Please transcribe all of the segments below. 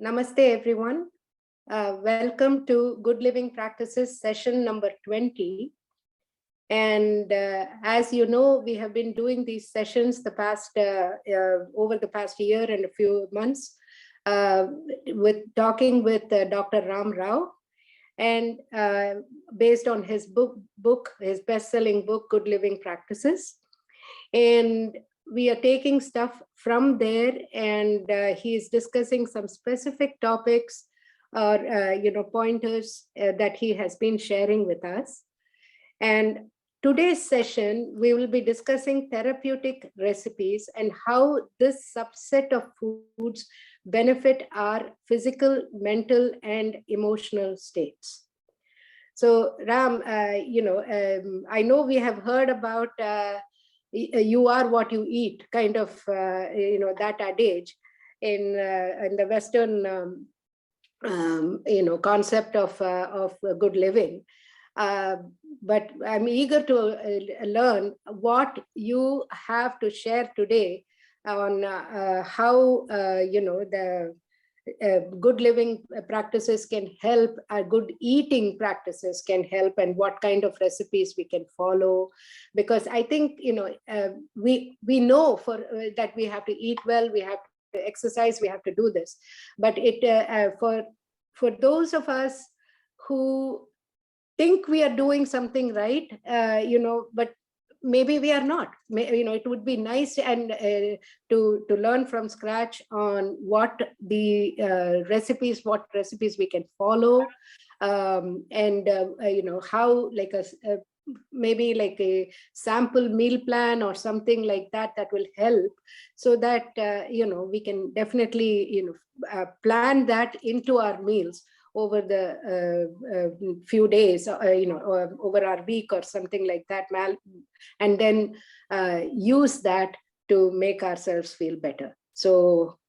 Namaste, everyone. Welcome to Good Living Practices session number 20. And as you know, we have been doing these sessions over the past year and a few months with Dr. Ram Rao. And based on his his best-selling book, Good Living Practices. And we are taking stuff from there, and he is discussing some specific topics or pointers that he has been sharing with us. And today's session, we will be discussing therapeutic recipes and how this subset of foods benefit our physical, mental, and emotional states. So Ram, I know we have heard about you are what you eat, kind of, that adage in the Western, concept of good living. But I'm eager to learn what you have to share today on how, the good living practices can help, good eating practices can help, and what kind of recipes we can follow. Because I think, we know that we have to eat well, we have to exercise, we have to do this. But for those of us who think we are doing something right, but maybe we are not. It would be nice and to learn from scratch on what recipes we can follow, and how, like maybe like a sample meal plan or something like that will help, so that we can definitely plan that into our meals over the few days, or over our week or something like that, and then use that to make ourselves feel better. So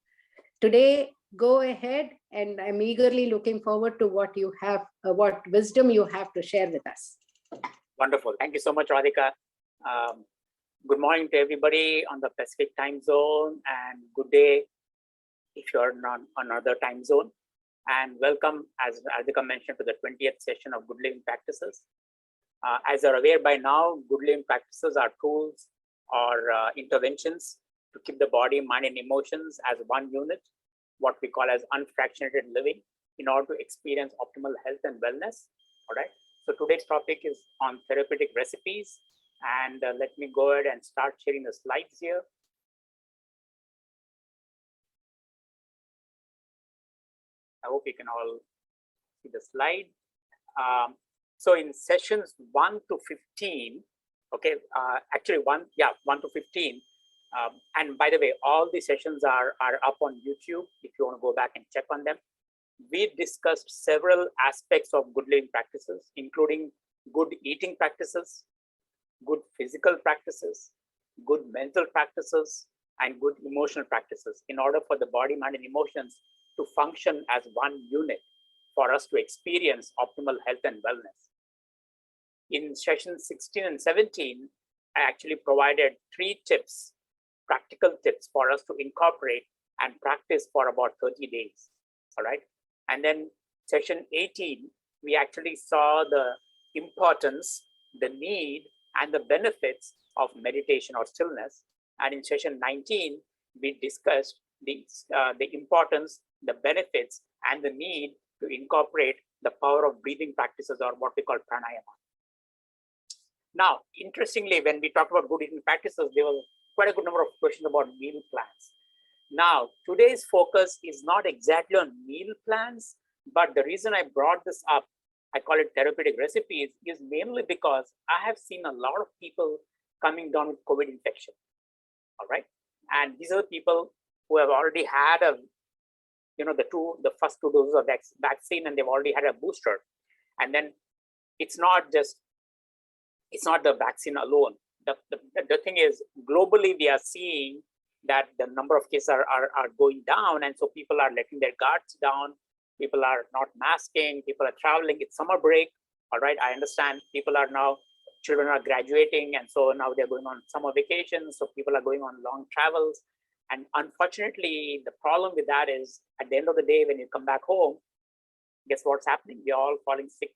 today, go ahead, and I'm eagerly looking forward to what you have, what wisdom you have to share with us. Wonderful. Thank you so much, Radhika. Good morning to everybody on the Pacific time zone, and good day if you're not on another time zone. And welcome, as Radhika mentioned, to the 20th session of Good Living Practices. As you're aware by now, Good Living Practices are tools or interventions to keep the body, mind, and emotions as one unit, what we call as unfractionated living, in order to experience optimal health and wellness. All right. So today's topic is on therapeutic recipes. And let me go ahead and start sharing the slides here. I hope you can all see the slide. So in sessions 1 to 15, okay, actually 1 to 15. And by the way, all the sessions are up on YouTube if you want to go back and check on them. We discussed several aspects of good living practices, including good eating practices, good physical practices, good mental practices, and good emotional practices, in order for the body, mind, and emotions to function as one unit for us to experience optimal health and wellness. In sessions 16 and 17, I actually provided 3 tips, practical tips for us to incorporate and practice for about 30 days. All right. And then session 18, we actually saw the importance, the need, and the benefits of meditation or stillness. And in session 19, we discussed the importance, the benefits, and the need to incorporate the power of breathing practices, or what we call pranayama. Now, interestingly, when we talked about good eating practices, there was quite a good number of questions about meal plans. Now, today's focus is not exactly on meal plans, but the reason I brought this up, I call it therapeutic recipes, is mainly because I have seen a lot of people coming down with COVID infection. All right. And these are the people who have already had the first 2 doses of vaccine, and they've already had a booster. And then it's not the vaccine alone. The thing is, globally, we are seeing that the number of cases are going down. And so people are letting their guards down. People are not masking. People are traveling. It's summer break. All right. I understand children are graduating. And so now they're going on summer vacations. So people are going on long travels. And unfortunately, the problem with that is at the end of the day, when you come back home, guess what's happening? We're all falling sick,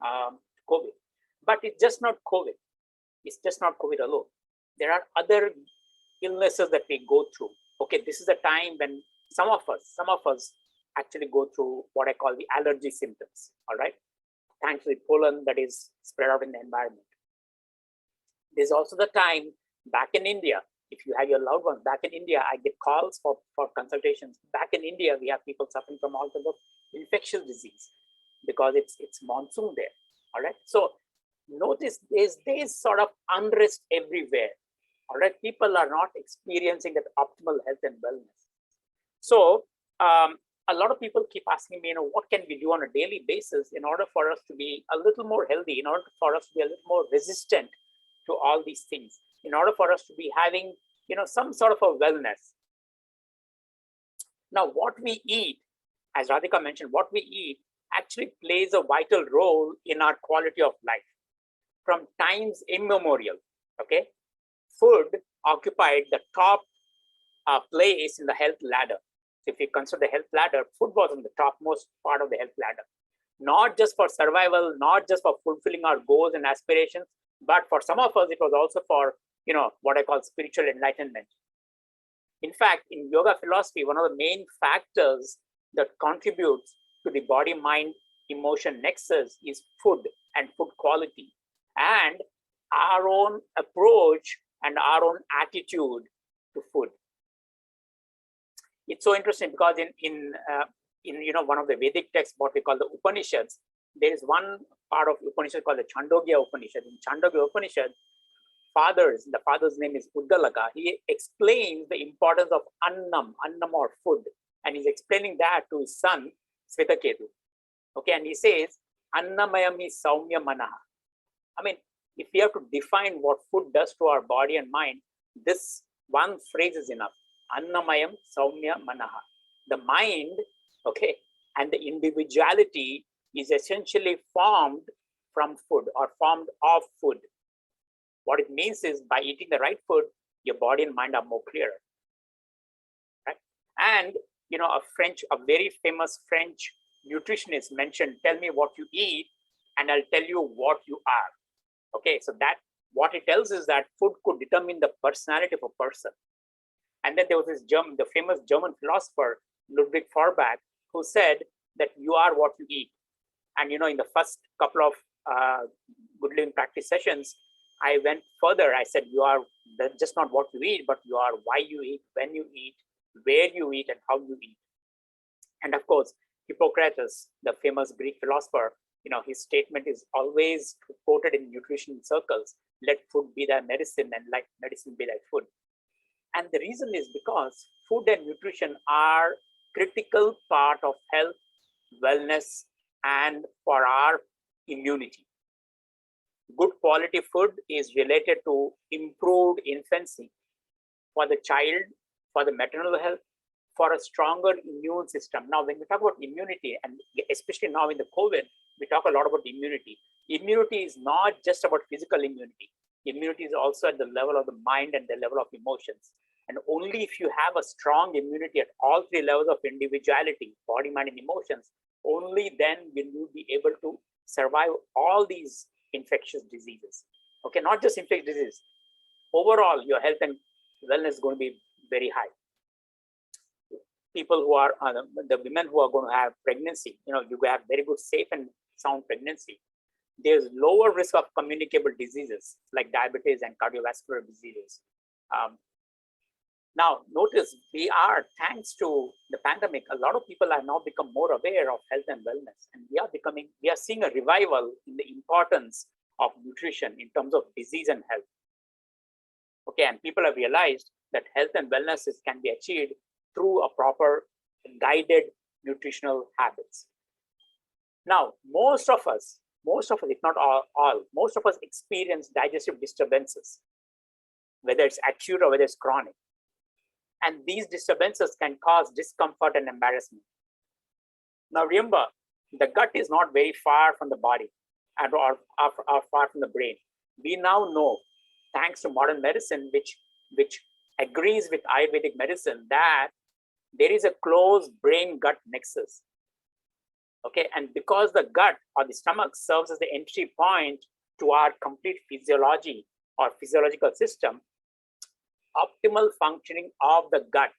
COVID. But it's just not COVID. It's just not COVID alone. There are other illnesses that we go through. Okay, this is a time when some of us actually go through what I call the allergy symptoms. All right, thanks to the pollen that is spread out in the environment. There's also the time back in India. If you have your loved ones back in India, I get calls for consultations. Back in India, we have people suffering from all kinds of infectious disease because it's monsoon there. All right. So notice there's sort of unrest everywhere. All right. People are not experiencing that optimal health and wellness. So a lot of people keep asking me, what can we do on a daily basis in order for us to be a little more healthy, in order for us to be a little more resistant to all these things, in order for us to be having, some sort of a wellness. Now, what we eat, as Radhika mentioned, what we eat actually plays a vital role in our quality of life. From times immemorial, okay, food occupied the top place in the health ladder. If you consider the health ladder, food was on the topmost part of the health ladder. Not just for survival, not just for fulfilling our goals and aspirations, but for some of us, it was also for, what I call spiritual enlightenment. In fact, in yoga philosophy, one of the main factors that contributes to the body-mind emotion nexus is food and food quality, and our own approach and our own attitude to food. It's so interesting because in one of the Vedic texts, what we call the Upanishads, there is one part of Upanishad called the Chandogya Upanishad. In Chandogya Upanishad, the father's name is Uddalaka. He explains the importance of annam or food, and he's explaining that to his son Svetaketu. Okay, and he says, Annamayami Saumya Manaha. I mean, if we have to define what food does to our body and mind, this one phrase is enough. Annamayam Saumya Manaha. The mind, okay, and the individuality is essentially formed from food or formed of food. What it means is by eating the right food, your body and mind are more clearer. Right? And a very famous French nutritionist mentioned, tell me what you eat and I'll tell you what you are. Okay, so that what it tells is that food could determine the personality of a person. And then there was the famous German philosopher, Ludwig Feuerbach, who said that you are what you eat. And, in the first couple of Good Living Practice sessions, I went further. I said, you are just not what you eat, but you are why you eat, when you eat, where you eat, and how you eat. And of course, Hippocrates, the famous Greek philosopher, his statement is always quoted in nutrition circles, let food be thy medicine and let medicine be thy food. And the reason is because food and nutrition are critical part of health, wellness, and for our immunity. Good quality food is related to improved infancy for the child, for the maternal health, for a stronger immune system. Now, when we talk about immunity, and especially now in the COVID, we talk a lot about immunity. Immunity is not just about physical immunity. Immunity is also at the level of the mind and the level of emotions. And only if you have a strong immunity at all three levels of individuality, body, mind, and emotions, only then will you be able to survive all these infectious diseases. Okay, not just infectious disease. Overall, your health and wellness is going to be very high. People who are, the women who are going to have pregnancy, you have very good, safe and sound pregnancy. There's lower risk of communicable diseases like diabetes and cardiovascular diseases. Now, notice thanks to the pandemic, a lot of people have now become more aware of health and wellness. And we are seeing a revival in the importance of nutrition in terms of disease and health. Okay, and people have realized that health and wellness can be achieved through a proper guided nutritional habits. Now, most of us, if not all, most of us experience digestive disturbances, whether it's acute or whether it's chronic. And these disturbances can cause discomfort and embarrassment. Now, remember, the gut is not very far from the body or far from the brain. We now know, thanks to modern medicine, which agrees with Ayurvedic medicine that there is a close brain-gut nexus. Okay, and because the gut or the stomach serves as the entry point to our complete physiology or physiological system, optimal functioning of the gut,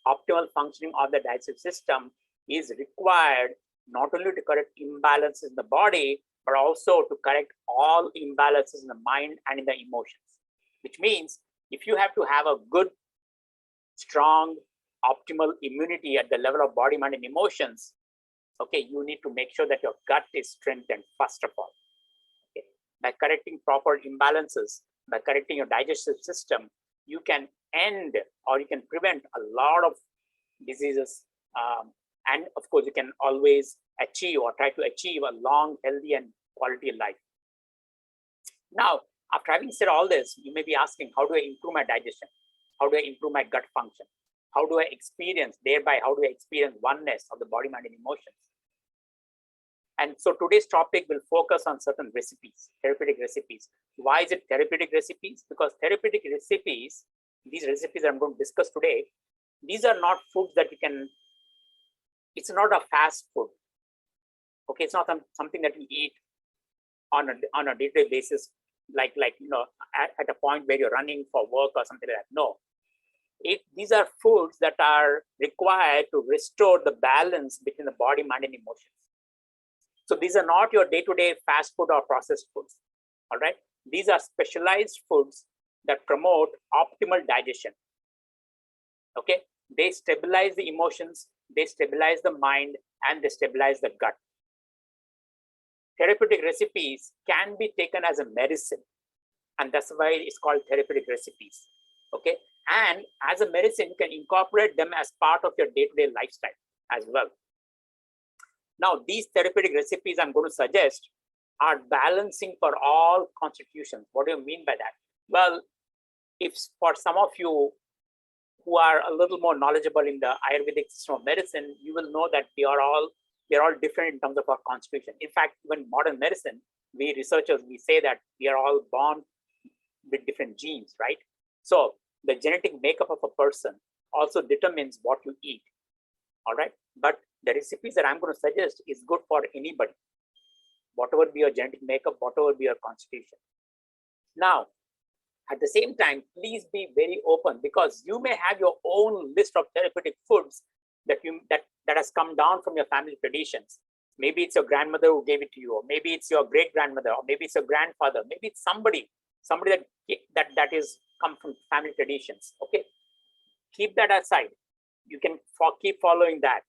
optimal functioning of the digestive system is required not only to correct imbalances in the body, but also to correct all imbalances in the mind and in the emotions. Which means if you have to have a good, strong, optimal immunity at the level of body, mind, and emotions, okay, you need to make sure that your gut is strengthened first of all. Okay. By correcting proper imbalances, by correcting your digestive system, you can end or you can prevent a lot of diseases. And of course, you can always achieve or try to achieve a long, healthy, and quality life. Now, after having said all this, you may be asking, how do I improve my digestion? How do I improve my gut function? How do I experience, thereby, how do I experience oneness of the body, mind, and emotions? And so today's topic will focus on certain recipes, therapeutic recipes. Why is it therapeutic recipes? Because therapeutic recipes, these recipes that I'm going to discuss today, these are not foods that you can, it's not a fast food. Okay, it's not something that you eat on a day-to-day basis, like you know, at a point where you're running for work or something like that. No, these are foods that are required to restore the balance between the body, mind, and emotions. So these are not your day-to-day fast food or processed foods. All right, these are specialized foods that promote optimal digestion. Okay, they stabilize the emotions, they stabilize the mind, and they stabilize the gut. Therapeutic recipes can be taken as a medicine, and that's why it's called therapeutic recipes. Okay, and as a medicine, you can incorporate them as part of your day-to-day lifestyle as well. Now, these therapeutic recipes I'm going to suggest are balancing for all constitutions. What do you mean by that? Well, if for some of you who are a little more knowledgeable in the Ayurvedic system of medicine, you will know that we are all different in terms of our constitution. In fact, even modern medicine, we researchers, we say that we are all born with different genes, right? So the genetic makeup of a person also determines what you eat, all right? But the recipes that I'm going to suggest is good for anybody, whatever be your genetic makeup, whatever be your constitution. Now, at the same time, please be very open, because you may have your own list of therapeutic foods that has come down from your family traditions. Maybe it's your grandmother who gave it to you, or maybe it's your great grandmother, or maybe it's your grandfather, maybe it's somebody that is come from family traditions. Okay, keep that aside. You can keep following that.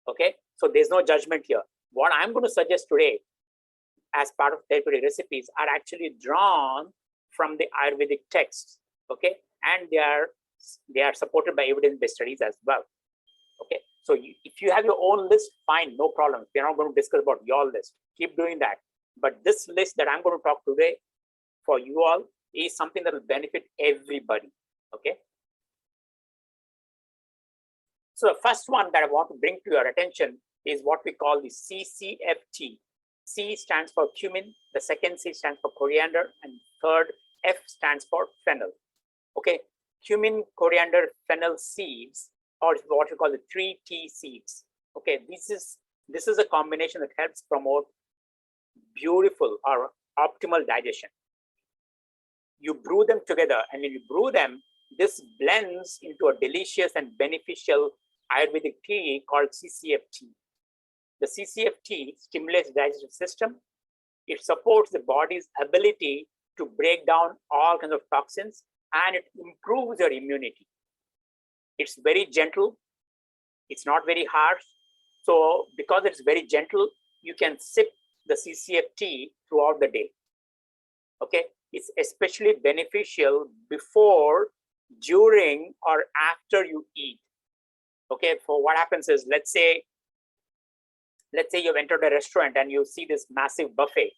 Okay, so there's no judgment here. What I'm going to suggest today as part of therapeutic recipes are actually drawn from the Ayurvedic texts. Okay, and they are supported by evidence-based studies as well. Okay, so if you have your own list, fine, no problem. We're not going to discuss about your list. Keep doing that. But this list that I'm going to talk today for you all is something that will benefit everybody. Okay. So the first one that I want to bring to your attention is what we call the CCFT. C stands for cumin, the second C stands for coriander, and third F stands for fennel. Okay, cumin, coriander, fennel seeds, or what we call the 3T seeds. Okay, this is a combination that helps promote beautiful or optimal digestion. You brew them together, and when you brew them, this blends into a delicious and beneficial Ayurvedic tea called CCFT. The CCFT stimulates the digestive system. It supports the body's ability to break down all kinds of toxins, and it improves your immunity. It's very gentle. It's not very harsh. So because it's very gentle, you can sip the CCFT throughout the day. Okay, it's especially beneficial before, during, or after you eat. Okay, for what happens is, let's say you've entered a restaurant and you see this massive buffet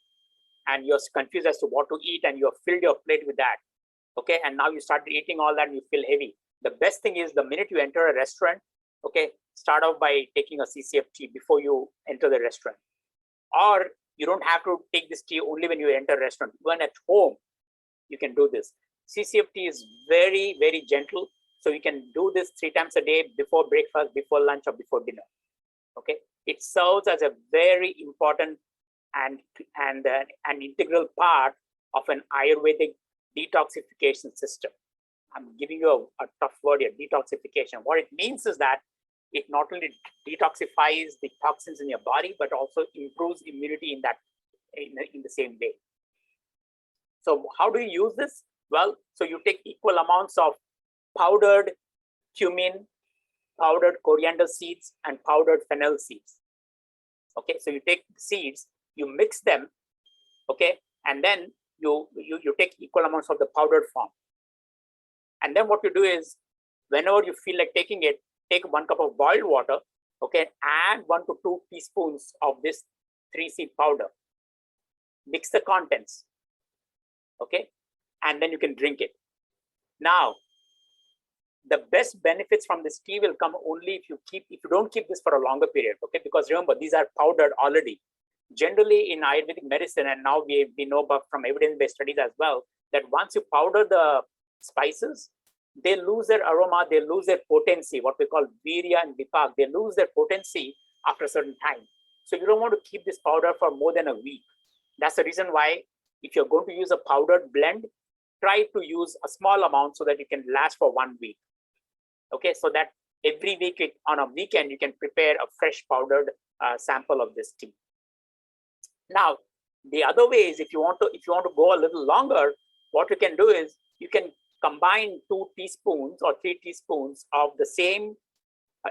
and you're confused as to what to eat, and you have filled your plate with that. Okay, and now you start eating all that and you feel heavy. The best thing is, the minute you enter a restaurant, okay, start off by taking a CCFT before you enter the restaurant. Or you don't have to take this tea only when you enter a restaurant. Even at home, you can do this. CCFT is very, very gentle. So you can do this 3 times a day, before breakfast, before lunch, or before dinner. Okay, it serves as a very important and an integral part of an Ayurvedic detoxification system. I'm giving you a tough word here, detoxification. What it means is that it not only detoxifies the toxins in your body, but also improves immunity in the same way. So how do you use this? Well, so you take equal amounts of powdered cumin, powdered coriander seeds, and powdered fennel seeds. Okay, so you take seeds, you mix them, okay, and then you take equal amounts of the powdered form. And then what you do is, whenever you feel like taking it, take 1 cup of boiled water, okay, add 1 to 2 teaspoons of this 3-seed powder. Mix the contents, okay, and then you can drink it. Now, the best benefits from this tea will come only if you don't keep this for a longer period, okay, because remember, these are powdered already. Generally in Ayurvedic medicine, and now we know about from evidence-based studies as well, that once you powder the spices, they lose their aroma, they lose their potency, what we call virya and vipak. They lose their potency after a certain time. So you don't want to keep this powder for more than a week. That's the reason why, if you're going to use a powdered blend, try to use a small amount so that it can last for 1 week. Okay, so that every week on a weekend you can prepare a fresh powdered sample of this tea. Now, the other way is, if you want to go a little longer, what you can do is you can combine 2 teaspoons or 3 teaspoons of the same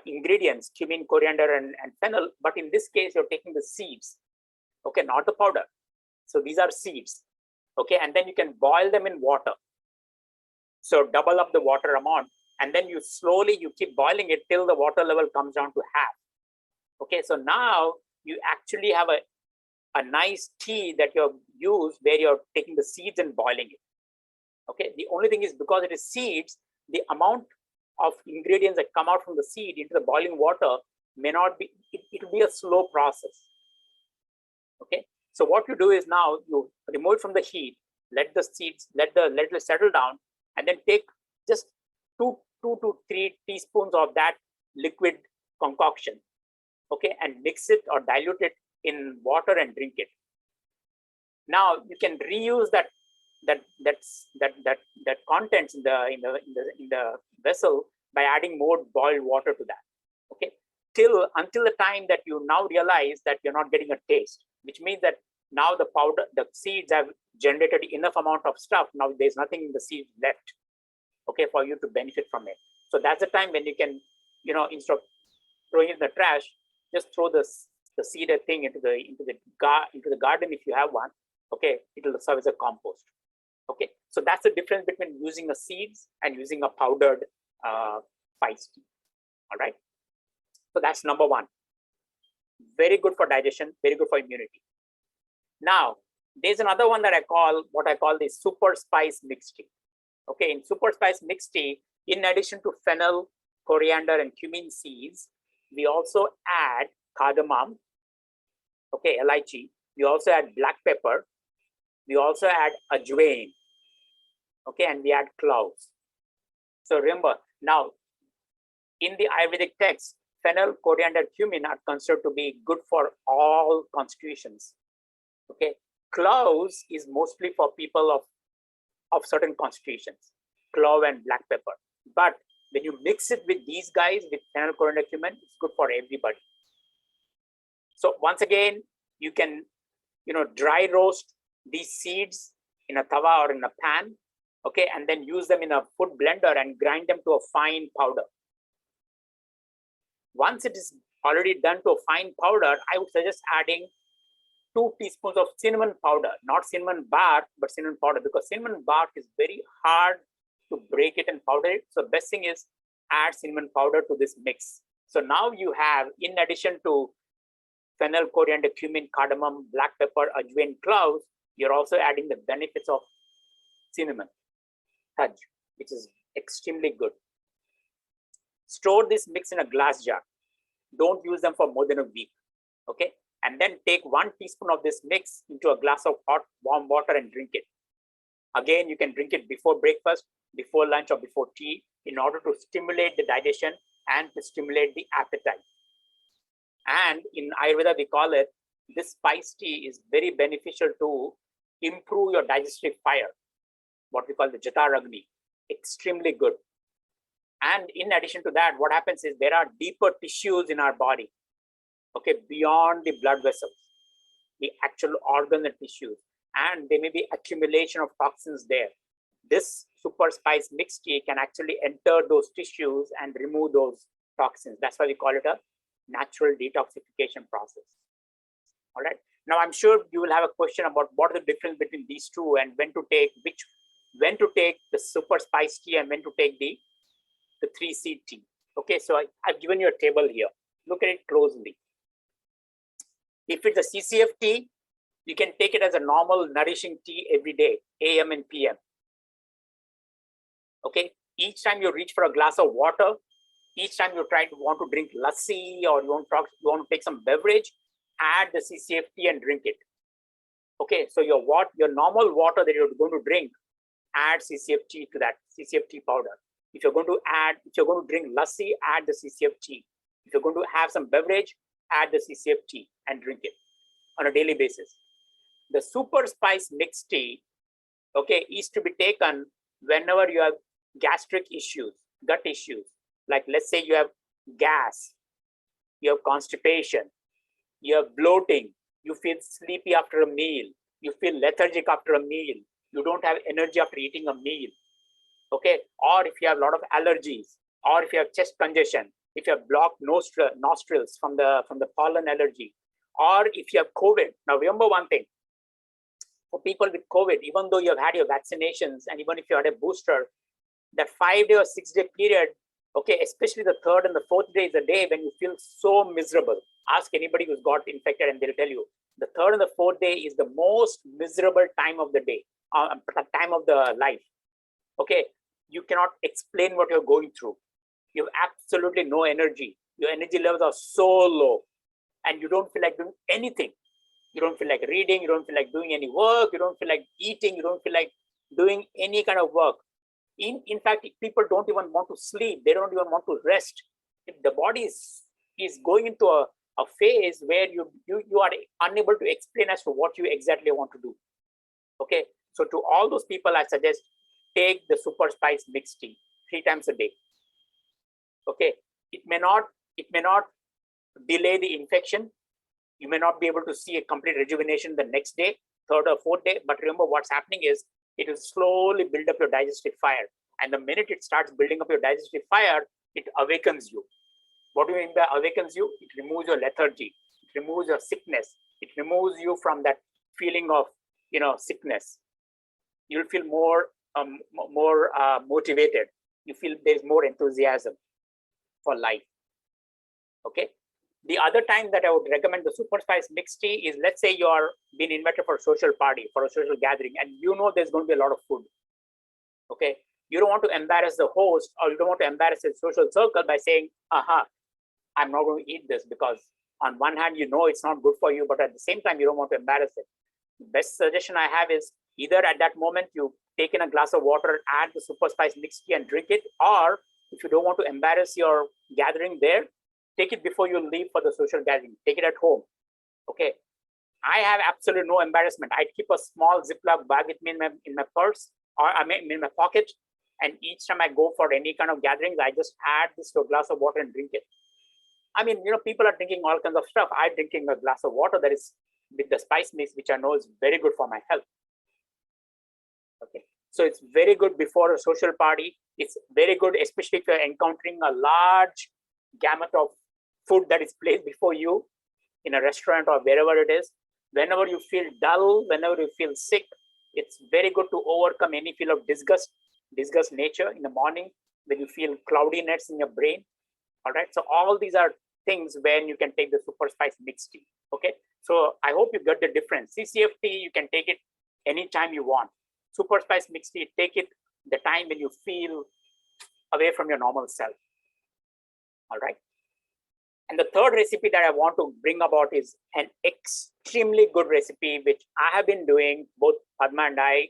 ingredients, cumin, coriander, and fennel, but in this case you're taking the seeds, okay, not the powder. So these are seeds, okay, and then you can boil them in water. So double up the water amount, and then you keep boiling it till the water level comes down to half. Okay, so now you actually have a nice tea that you've used, where you're taking the seeds and boiling it. Okay, the only thing is, because it is seeds, the amount of ingredients that come out from the seed into the boiling water may not be, it will be a slow process. Okay, so what you do is, now you remove it from the heat, let the seeds, let it settle down, and then take just 2 to 3 teaspoons of that liquid concoction, okay, and mix it or dilute it in water and drink it. Now you can reuse that contents in the vessel by adding more boiled water to that. Okay, until the time that you now realize that you're not getting a taste, which means that now the seeds have generated enough amount of stuff. Now there's nothing in the seeds left, okay, for you to benefit from it. So that's the time when you can, instead of throwing it in the trash, just throw the seeded thing into the garden if you have one. Okay, it will serve as a compost. Okay, so that's the difference between using a seeds and using a powdered spice tea. All right, so that's number 1. Very good for digestion, very good for immunity. Now, there's another one that I call the super spice mixed tea. Okay, in super spice mixed tea, in addition to fennel, coriander, and cumin seeds, we also add cardamom, okay, elaichi. We also add black pepper. We also add ajwain, okay, and we add cloves. So remember, now in the Ayurvedic text, fennel, coriander, cumin are considered to be good for all constitutions. Okay, cloves is mostly for people of certain constitutions, clove and black pepper. But when you mix it with these guys, with fennel, coriander, cumin, it's good for everybody. So once again, you can, dry roast these seeds in a tawa or in a pan, okay, and then use them in a food blender and grind them to a fine powder. Once it is already done to a fine powder, I would suggest adding 2 teaspoons of cinnamon powder, not cinnamon bark, but cinnamon powder, because cinnamon bark is very hard to break it and powder it. So the best thing is add cinnamon powder to this mix. So now you have, in addition to fennel, coriander, cumin, cardamom, black pepper, ajwain, cloves, you're also adding the benefits of cinnamon, taj, which is extremely good. Store this mix in a glass jar. Don't use them for more than a week, okay? And then take 1 teaspoon of this mix into a glass of hot, warm water and drink it. Again, you can drink it before breakfast, before lunch, or before tea in order to stimulate the digestion and to stimulate the appetite. And in Ayurveda, we call it, this spice tea is very beneficial to improve your digestive fire, what we call the Jataragni, extremely good. And in addition to that, what happens is there are deeper tissues in our body, okay, beyond the blood vessels, the actual organ and tissues, and there may be accumulation of toxins there. This super spice mixed tea can actually enter those tissues and remove those toxins. That's why we call it a natural detoxification process. All right. Now, I'm sure you will have a question about what are the difference between these two and when to take the super spice tea and when to take the 3-seed tea. Okay, so I've given you a table here. Look at it closely. If it's a CCF tea, you can take it as a normal nourishing tea every day, AM and PM. Okay, each time you reach for a glass of water, each time you want to drink lassi or you want to take some beverage, add the CCF tea and drink it. Okay, so your normal water that you're going to drink, add CCF tea to that, CCF tea powder. If you're going to drink lassi, add the CCF tea. If you're going to have some beverage, add the CCF tea and drink it on a daily basis. The super spice mixed tea, okay, is to be taken whenever you have gastric issues, gut issues. Like let's say you have gas, you have constipation, you have bloating, you feel sleepy after a meal, you feel lethargic after a meal, you don't have energy after eating a meal, okay? Or if you have a lot of allergies, or if you have chest congestion, if you have blocked nostrils from the pollen allergy, or if you have COVID. Now remember one thing, for people with COVID, even though you have had your vaccinations and even if you had a booster, that 5-day or 6-day period, okay, especially the 3rd and the 4th day is a day when you feel so miserable. Ask anybody who's got infected and they'll tell you, the 3rd and the 4th day is the most miserable time of the day, time of the life. Okay, you cannot explain what you're going through. You have absolutely no energy. Your energy levels are so low and you don't feel like doing anything. You don't feel like reading, you don't feel like doing any work, you don't feel like eating, you don't feel like doing any kind of work. In fact, people don't even want to sleep. They don't even want to rest. If the body is going into a phase where you are unable to explain as to what you exactly want to do. Okay, so to all those people, I suggest take the super spice mixed tea 3 times a day. Okay, it may not delay the infection. You may not be able to see a complete rejuvenation the next day, 3rd or 4th day, but remember what's happening is it will slowly build up your digestive fire. And the minute it starts building up your digestive fire, it awakens you. What do you mean by awakens you? It removes your lethargy. It removes your sickness. It removes you from that feeling of, sickness. You'll feel more motivated. You feel there's more enthusiasm for life. Okay. The other time that I would recommend the super spice mixed tea is, let's say you're being invited for a social party, for a social gathering, and there's going to be a lot of food. Okay, you don't want to embarrass the host, or you don't want to embarrass the social circle by saying, I'm not going to eat this, because on one hand, it's not good for you, but at the same time, you don't want to embarrass it. The best suggestion I have is either at that moment, you take in a glass of water, add the super spice mixed tea and drink it, or if you don't want to embarrass your gathering there, take it before you leave for the social gathering. Take it at home. Okay. I have absolutely no embarrassment. I keep a small Ziploc bag with me in my purse, or in my pocket. And each time I go for any kind of gatherings, I just add this to a glass of water and drink it. I mean, people are drinking all kinds of stuff. I'm drinking a glass of water that is with the spice mix, which I know is very good for my health. Okay. So it's very good before a social party. It's very good, especially if you're encountering a large gamut of food that is placed before you in a restaurant or wherever it is. Whenever you feel dull, whenever you feel sick, it's very good to overcome any feel of disgust nature in the morning when you feel cloudiness in your brain. All right. So all these are things when you can take the super spice mixed tea. Okay. So I hope you get the difference. CCF tea, you can take it anytime you want. Super spice mixed tea, take it the time when you feel away from your normal self. All right. And the third recipe that I want to bring about is an extremely good recipe, which I have been doing, both Padma and I,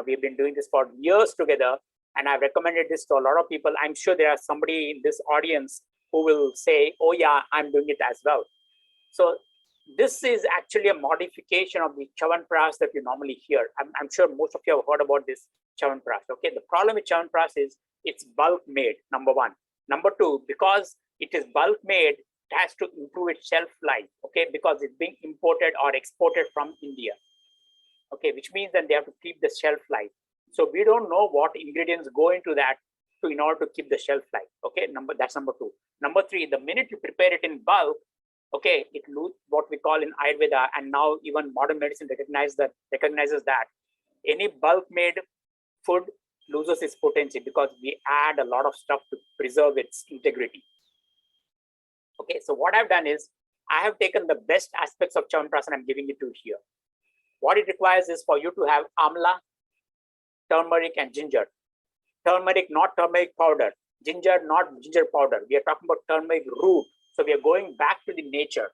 we've been doing this for years together, and I've recommended this to a lot of people. I'm sure there are somebody in this audience who will say, oh yeah, I'm doing it as well. So this is actually a modification of the Chyawanprash that you normally hear. I'm sure most of you have heard about this Chyawanprash. Okay, the problem with Chyawanprash is it's bulk made, number one. Number two, because it is bulk made, it has to improve its shelf life, okay, because it's being imported or exported from India, okay, which means that they have to keep the shelf life. So we don't know what ingredients go into that in order to keep the shelf life, okay. That's number two. Number three, the minute you prepare it in bulk, okay, it loses what we call in Ayurveda, and now even modern medicine recognizes that any bulk made food loses its potency because we add a lot of stuff to preserve its integrity. Okay, so what I've done is I have taken the best aspects of Chyawanprash and I'm giving it to you here. What it requires is for you to have amla, turmeric, and ginger. Turmeric, not turmeric powder. Ginger, not ginger powder. We are talking about turmeric root. So we are going back to the nature.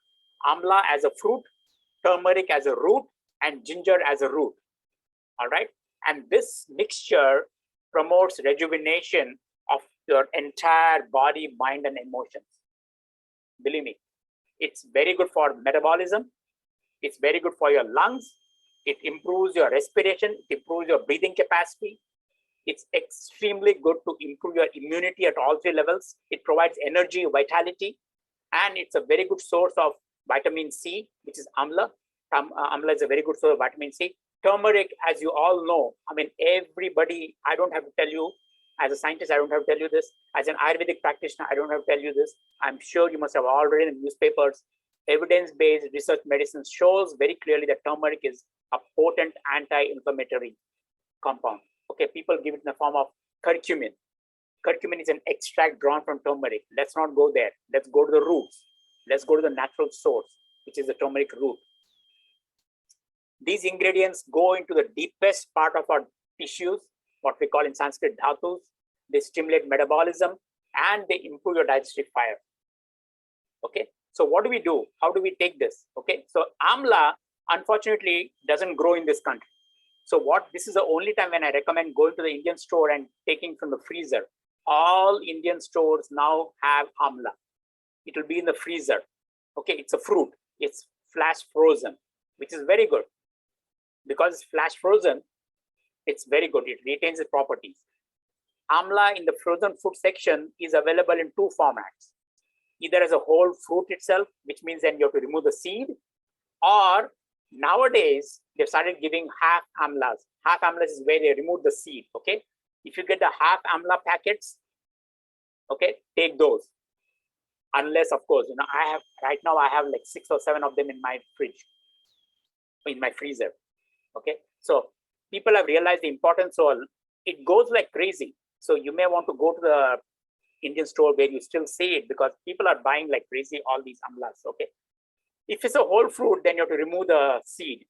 Amla as a fruit, turmeric as a root, and ginger as a root. All right. And this mixture promotes rejuvenation of your entire body, mind, and emotions. Believe me, it's very good for metabolism. It's very good for your lungs. It improves your respiration. It improves your breathing capacity. It's extremely good to improve your immunity at all three levels. It provides energy, vitality, and it's a very good source of vitamin C, which is amla. Amla is a very good source of vitamin C. Turmeric, as you all know, I mean, everybody, I don't have to tell you, as a scientist, I don't have to tell you this. As an Ayurvedic practitioner, I don't have to tell you this. I'm sure you must have all read in the newspapers. Evidence-based research medicine shows very clearly that turmeric is a potent anti-inflammatory compound. Okay, people give it in the form of curcumin. Curcumin is an extract drawn from turmeric. Let's not go there. Let's go to the roots. Let's go to the natural source, which is the turmeric root. These ingredients go into the deepest part of our tissues, what we call in Sanskrit dhatus. They stimulate metabolism and they improve your digestive fire. Okay, so what do we do? How do we take this? Okay, so amla, unfortunately, doesn't grow in this country. So this is the only time when I recommend going to the Indian store and taking from the freezer. All Indian stores now have amla. It will be in the freezer. Okay, it's a fruit. It's flash frozen, which is very good. Because it's flash frozen, it's very good. It retains its properties. Amla in the frozen food section is available in two formats. Either as a whole fruit itself, which means then you have to remove the seed, or nowadays they've started giving half amlas. Half amlas is where they remove the seed. Okay, if you get the half amla packets, okay, take those. Unless, of course, I have right now I have like 6 or 7 of them in my fridge, in my freezer. Okay, so people have realized the importance. So it goes like crazy. So you may want to go to the Indian store where you still see it, because people are buying like crazy all these amlas. Okay, if it's a whole fruit, then you have to remove the seed.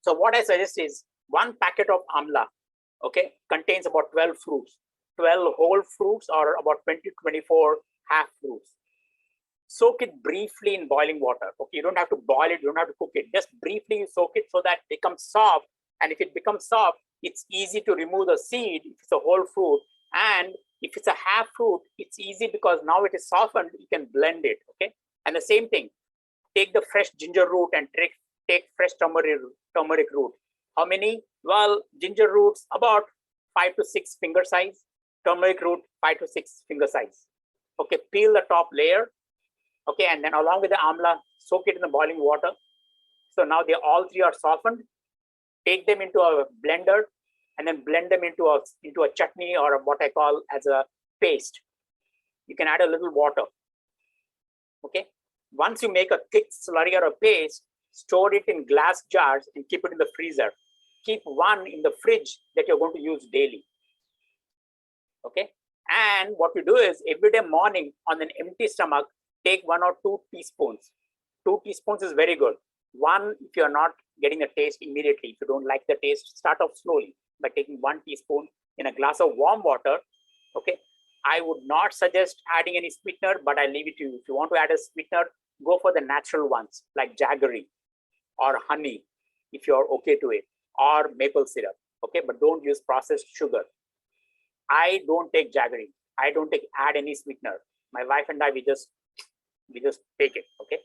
So what I suggest is 1 packet of amla, okay, contains about 12 fruits, 12 whole fruits, or about 20 to 24 half fruits. Soak it briefly in boiling water. Okay, you don't have to boil it, you don't have to cook it. Just briefly soak it so that it becomes soft. And if it becomes soft, it's easy to remove the seed if it's a whole fruit. And if it's a half fruit, it's easy because now it is softened, you can blend it. Okay, and the same thing, take the fresh ginger root and take fresh turmeric root. How many? Well, ginger roots about 5 to 6 finger size. Turmeric root 5 to 6 finger size. Okay, peel the top layer. Okay, and then along with the amla, soak it in the boiling water. So now they all 3 are softened. Take them into a blender and then blend them into a chutney, or what I call as a paste. You can add a little water. Okay, once you make a thick slurry or a paste, store it in glass jars and keep it in the freezer. Keep 1 in the fridge that you're going to use daily. Okay, and what you do is every day morning on an empty stomach, take 1 or 2 teaspoons. 2 teaspoons is very good. 1 if you're not getting a taste immediately. If you don't like the taste, start off slowly by taking 1 teaspoon in a glass of warm water. Okay, I would not suggest adding any sweetener, but I leave it to you. If you want to add a sweetener, go for the natural ones like jaggery or honey, if you're okay to it, or maple syrup. Okay, but don't use processed sugar. I don't take jaggery. I don't add any sweetener. My wife and I, we just take it. Okay,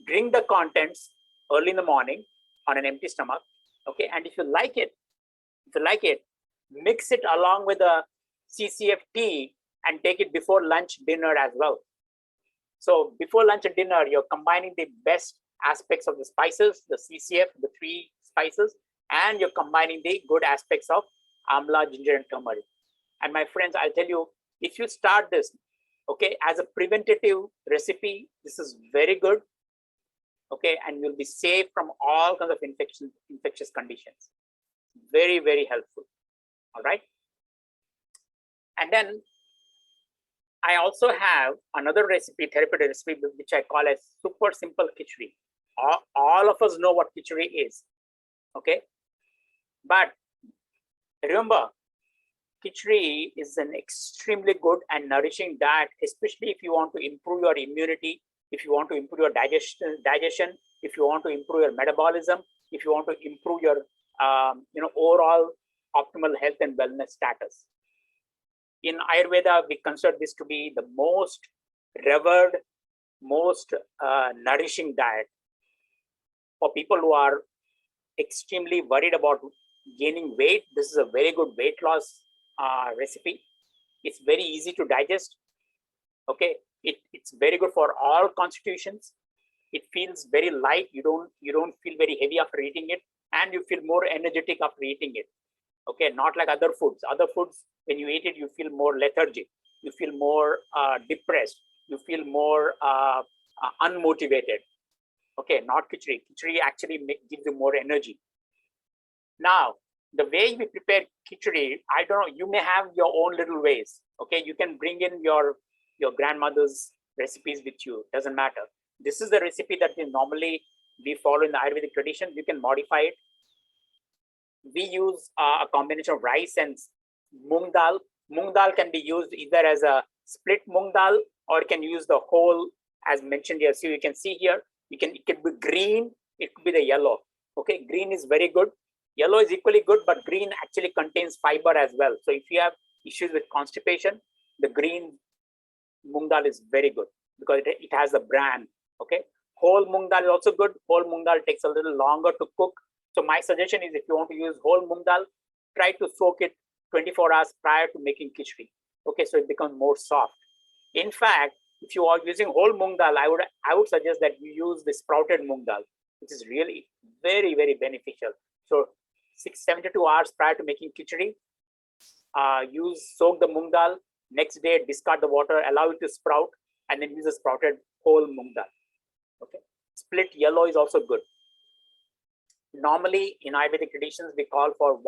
drink the contents early in the morning on an empty stomach. Okay, and if you like it, mix it along with a CCF tea and take it before lunch, dinner as well. So before lunch and dinner, you're combining the best aspects of the spices, the CCF, the 3 spices, and you're combining the good aspects of amla, ginger, and turmeric. And my friends, I'll tell you, if you start this, okay, as a preventative recipe, this is very good. Okay, and you'll be safe from all kinds of infectious conditions. Very, very helpful. All right. And then I also have another recipe, therapeutic recipe, which I call as super simple khichdi. All of us know what khichdi is. Okay. But remember, khichdi is an extremely good and nourishing diet, especially if you want to improve your immunity, if you want to improve your digestion, if you want to improve your metabolism, if you want to improve your overall optimal health and wellness status. In Ayurveda, we consider this to be the most revered, most nourishing diet for people who are extremely worried about gaining weight. This is a very good weight loss recipe. It's very easy to digest. Okay, it's very good for all constitutions. It feels very light. You don't feel very heavy after eating it, and you feel more energetic after eating it. Okay, not like other foods. Other foods, when you eat it, you feel more lethargic. You feel more depressed. You feel more unmotivated. Okay, not khichdi. Khichdi actually gives you more energy. Now, the way we prepare khichdi, I don't know, you may have your own little ways. Okay, you can bring in your grandmother's recipes with you. Doesn't matter. This is the recipe that we follow in the Ayurvedic tradition. You can modify it. We use a combination of rice and mung dal. Mung dal can be used either as a split mung dal, or you can use the whole, as mentioned here. So you can see here, it can be green, it could be the yellow. Okay, green is very good. Yellow is equally good, but green actually contains fiber as well. So if you have issues with constipation, the green mung dal is very good because it has the bran. Okay, whole mung dal is also good. Whole mung dal takes a little longer to cook. So my suggestion is, if you want to use whole mung dal, try to soak it 24 hours prior to making khichdi. Okay, so it becomes more soft. In fact, if you are using whole mung dal, I would suggest that you use the sprouted mung dal, which is really very, very beneficial. So 72 hours prior to making khichdi, soak the mung dal. Next day, discard the water, allow it to sprout, and then use a sprouted whole mung dal. Okay, split yellow is also good. Normally, in Ayurvedic traditions, we call for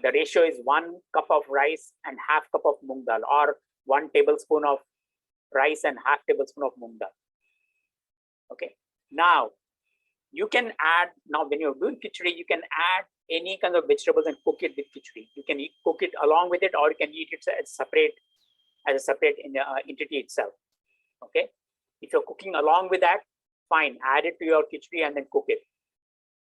the ratio is 1 cup of rice and half cup of mung dal, or 1 tablespoon of rice and half tablespoon of mung dal. Okay. Now, you can add, when you're doing khichdi, you can add any kind of vegetables and cook it with khichdi. You can cook it along with it, or you can eat it as a separate entity itself. Okay. If you're cooking along with that, fine, add it to your khichdi and then cook it.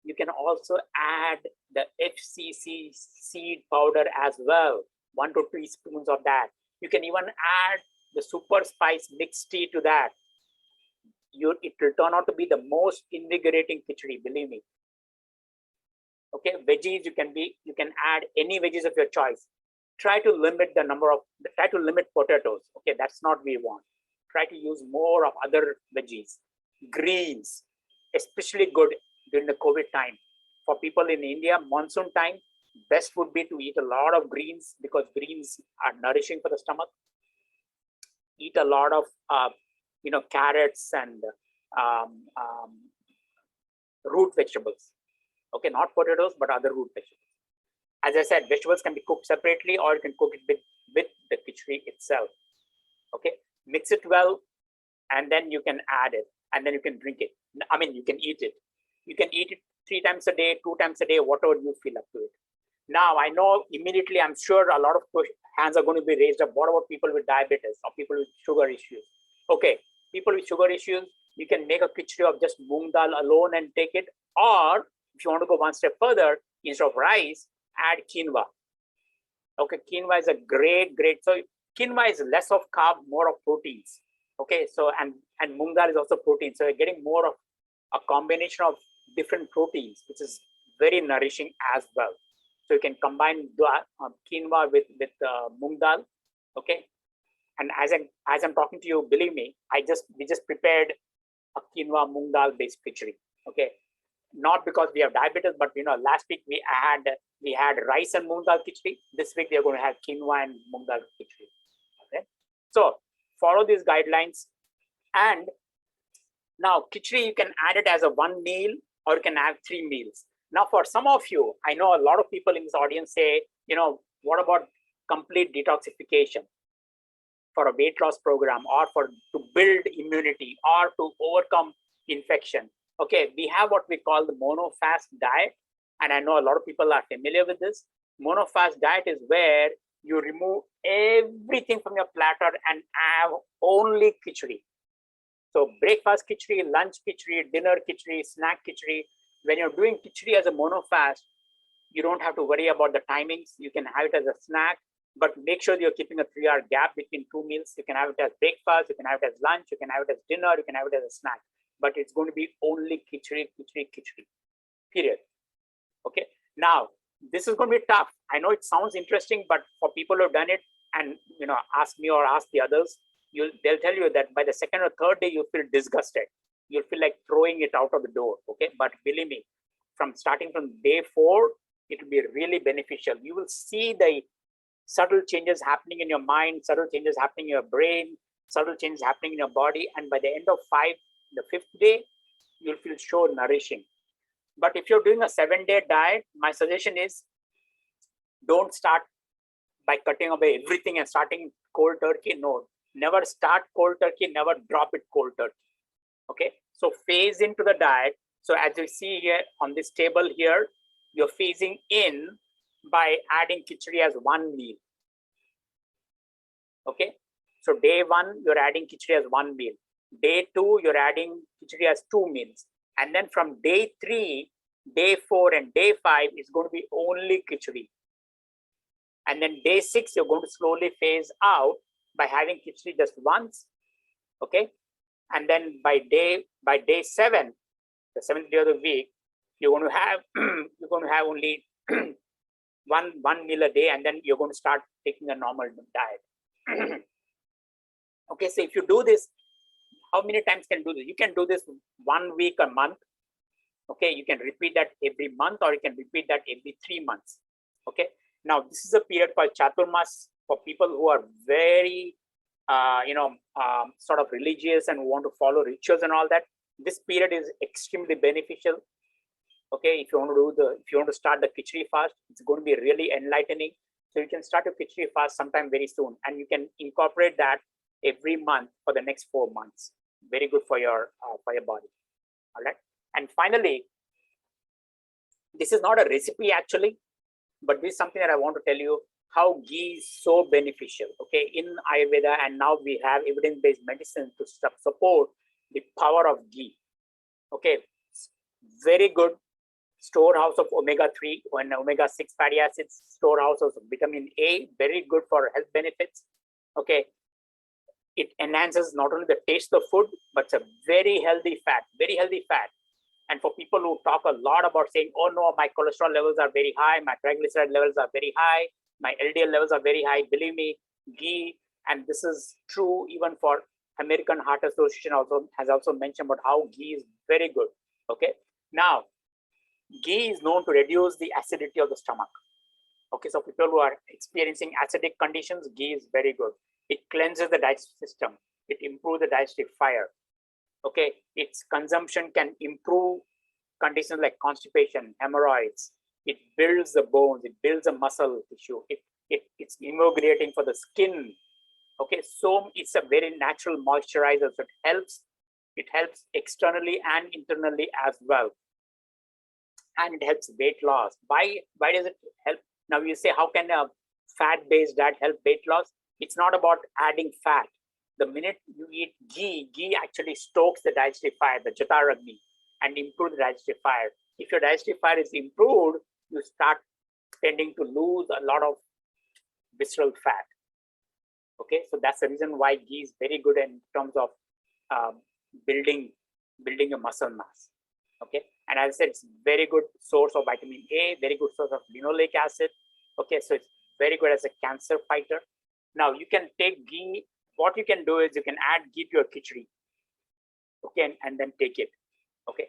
You can also add the FCC seed powder as well, 1 to 2 teaspoons of that. You can even add the super spice mixed tea to that. It will turn out to be the most invigorating khichdi, believe me. Okay, veggies, you can add any veggies of your choice. Try to limit potatoes. Okay, that's not what we want. Try to use more of other veggies. Greens, especially good during the COVID time. For people in India, monsoon time, best would be to eat a lot of greens, because greens are nourishing for the stomach. Eat a lot of carrots and root vegetables. Okay, not potatoes, but other root vegetables. As I said, vegetables can be cooked separately, or you can cook it with the khichdi itself. Okay, mix it well, and then you can add it, and then you can drink it. You can eat it. You can eat it 3 times a day, 2 times a day, whatever you feel up to it. Now, I know immediately, I'm sure a lot of hands are going to be raised up. What about people with diabetes or people with sugar issues? Okay, people with sugar issues, you can make a khichdi of just mung dal alone and take it. Or if you want to go one step further, instead of rice, add quinoa. Okay, quinoa is a great. So quinoa is less of carb, more of proteins. Okay, so and moong dal is also protein. So you're getting more of a combination of different proteins, which is very nourishing as well. So you can combine quinoa with moong dal. Okay, and as I'm talking to you, believe me, we just prepared a quinoa moong dal based khichdi. Okay, not because we have diabetes, but last week we had rice and moong dal khichdi. This week we are going to have quinoa and moong dal khichdi. Okay, so follow these guidelines. And now khichdi, you can add it as a one meal, or you can have 3 meals. Now, for some of you, I know a lot of people in this audience say, what about complete detoxification for a weight loss program, or to build immunity, or to overcome infection? Okay, we have what we call the monofast diet. And I know a lot of people are familiar with this. Monofast diet is where you remove everything from your platter and have only khichdi. So breakfast khichdi, lunch khichdi, dinner khichdi, snack khichdi. When you're doing khichdi as a monofast, you don't have to worry about the timings. You can have it as a snack, but make sure you're keeping a 3-hour gap between 2 meals. You can have it as breakfast, you can have it as lunch, you can have it as dinner, you can have it as a snack. But it's going to be only khichdi, period. Okay. Now, this is going to be tough. I know it sounds interesting, but for people who have done it and ask me or ask the others, they'll tell you that by the second or third day, you feel disgusted. You'll feel like throwing it out of the door. Okay. But believe me, starting from day 4, it will be really beneficial. You will see the subtle changes happening in your mind, subtle changes happening in your brain, subtle changes happening in your body. And by the end of the 5th day, you'll feel so nourishing. But if you're doing a 7-day diet, my suggestion is don't start by cutting away everything and starting cold turkey. No, never start cold turkey, never drop it cold turkey. Okay, so phase into the diet. So as you see here on this table here, you're phasing in by adding khichdi as 1 meal. Okay, so day 1, you're adding khichdi as 1 meal. Day 2, you're adding khichdi as 2 meals. And then from day 3, day 4, and day 5 is going to be only khichdi. And then day 6, you're going to slowly phase out by having khichdi just once. Okay, and then by day 7, the 7th day of the week, you're going to have only one meal a day, and then you're going to start taking a normal diet. Okay, so if you do this, how many times can you do this? You can do this 1 week a month. Okay, you can repeat that every month, or you can repeat that every 3 months. Okay, now this is a period called Chaturmas for people who are very sort of religious and want to follow rituals and all that. This period is extremely beneficial. Okay, if you want to start the khichdi fast, it's going to be really enlightening. So you can start a khichdi fast sometime very soon, and you can incorporate that every month for the next 4 months. Very good for your body. All right. And finally, this is not a recipe actually, but this is something that I want to tell you how ghee is so beneficial. Okay, in Ayurveda, and now we have evidence-based medicine to support the power of ghee. Okay, very good storehouse of omega-3 and omega-6 fatty acids, storehouse of vitamin A, very good for health benefits. Okay, it enhances not only the taste of food, but it's a very healthy fat. And for people who talk a lot about saying, oh no, my cholesterol levels are very high, my triglyceride levels are very high, my LDL levels are very high, believe me, ghee, and this is true even for American Heart Association has also mentioned about how ghee is very good. Okay, now ghee is known to reduce the acidity of the stomach. Okay, so people who are experiencing acidic conditions, ghee is very good. It cleanses the digestive system. It improves the digestive fire. Okay, its consumption can improve conditions like constipation, hemorrhoids. It builds the bones. It builds the muscle tissue. It's invigorating for the skin. Okay, so it's a very natural moisturizer. So it helps externally and internally as well. And it helps weight loss. Why does it help? Now you say, how can a fat-based diet help weight loss? It's not about adding fat. The minute you eat ghee actually stokes the digestive fire, the Jataragni, and improves the digestive fire. If your digestive fire is improved, you start tending to lose a lot of visceral fat. Okay, so that's the reason why ghee is very good in terms of building a muscle mass. Okay, and as I said, it's very good source of vitamin A, very good source of linoleic acid. Okay, so it's very good as a cancer fighter. Now you can take ghee. What you can do is you can add ghee to your khichdi. Okay, and then take it. Okay,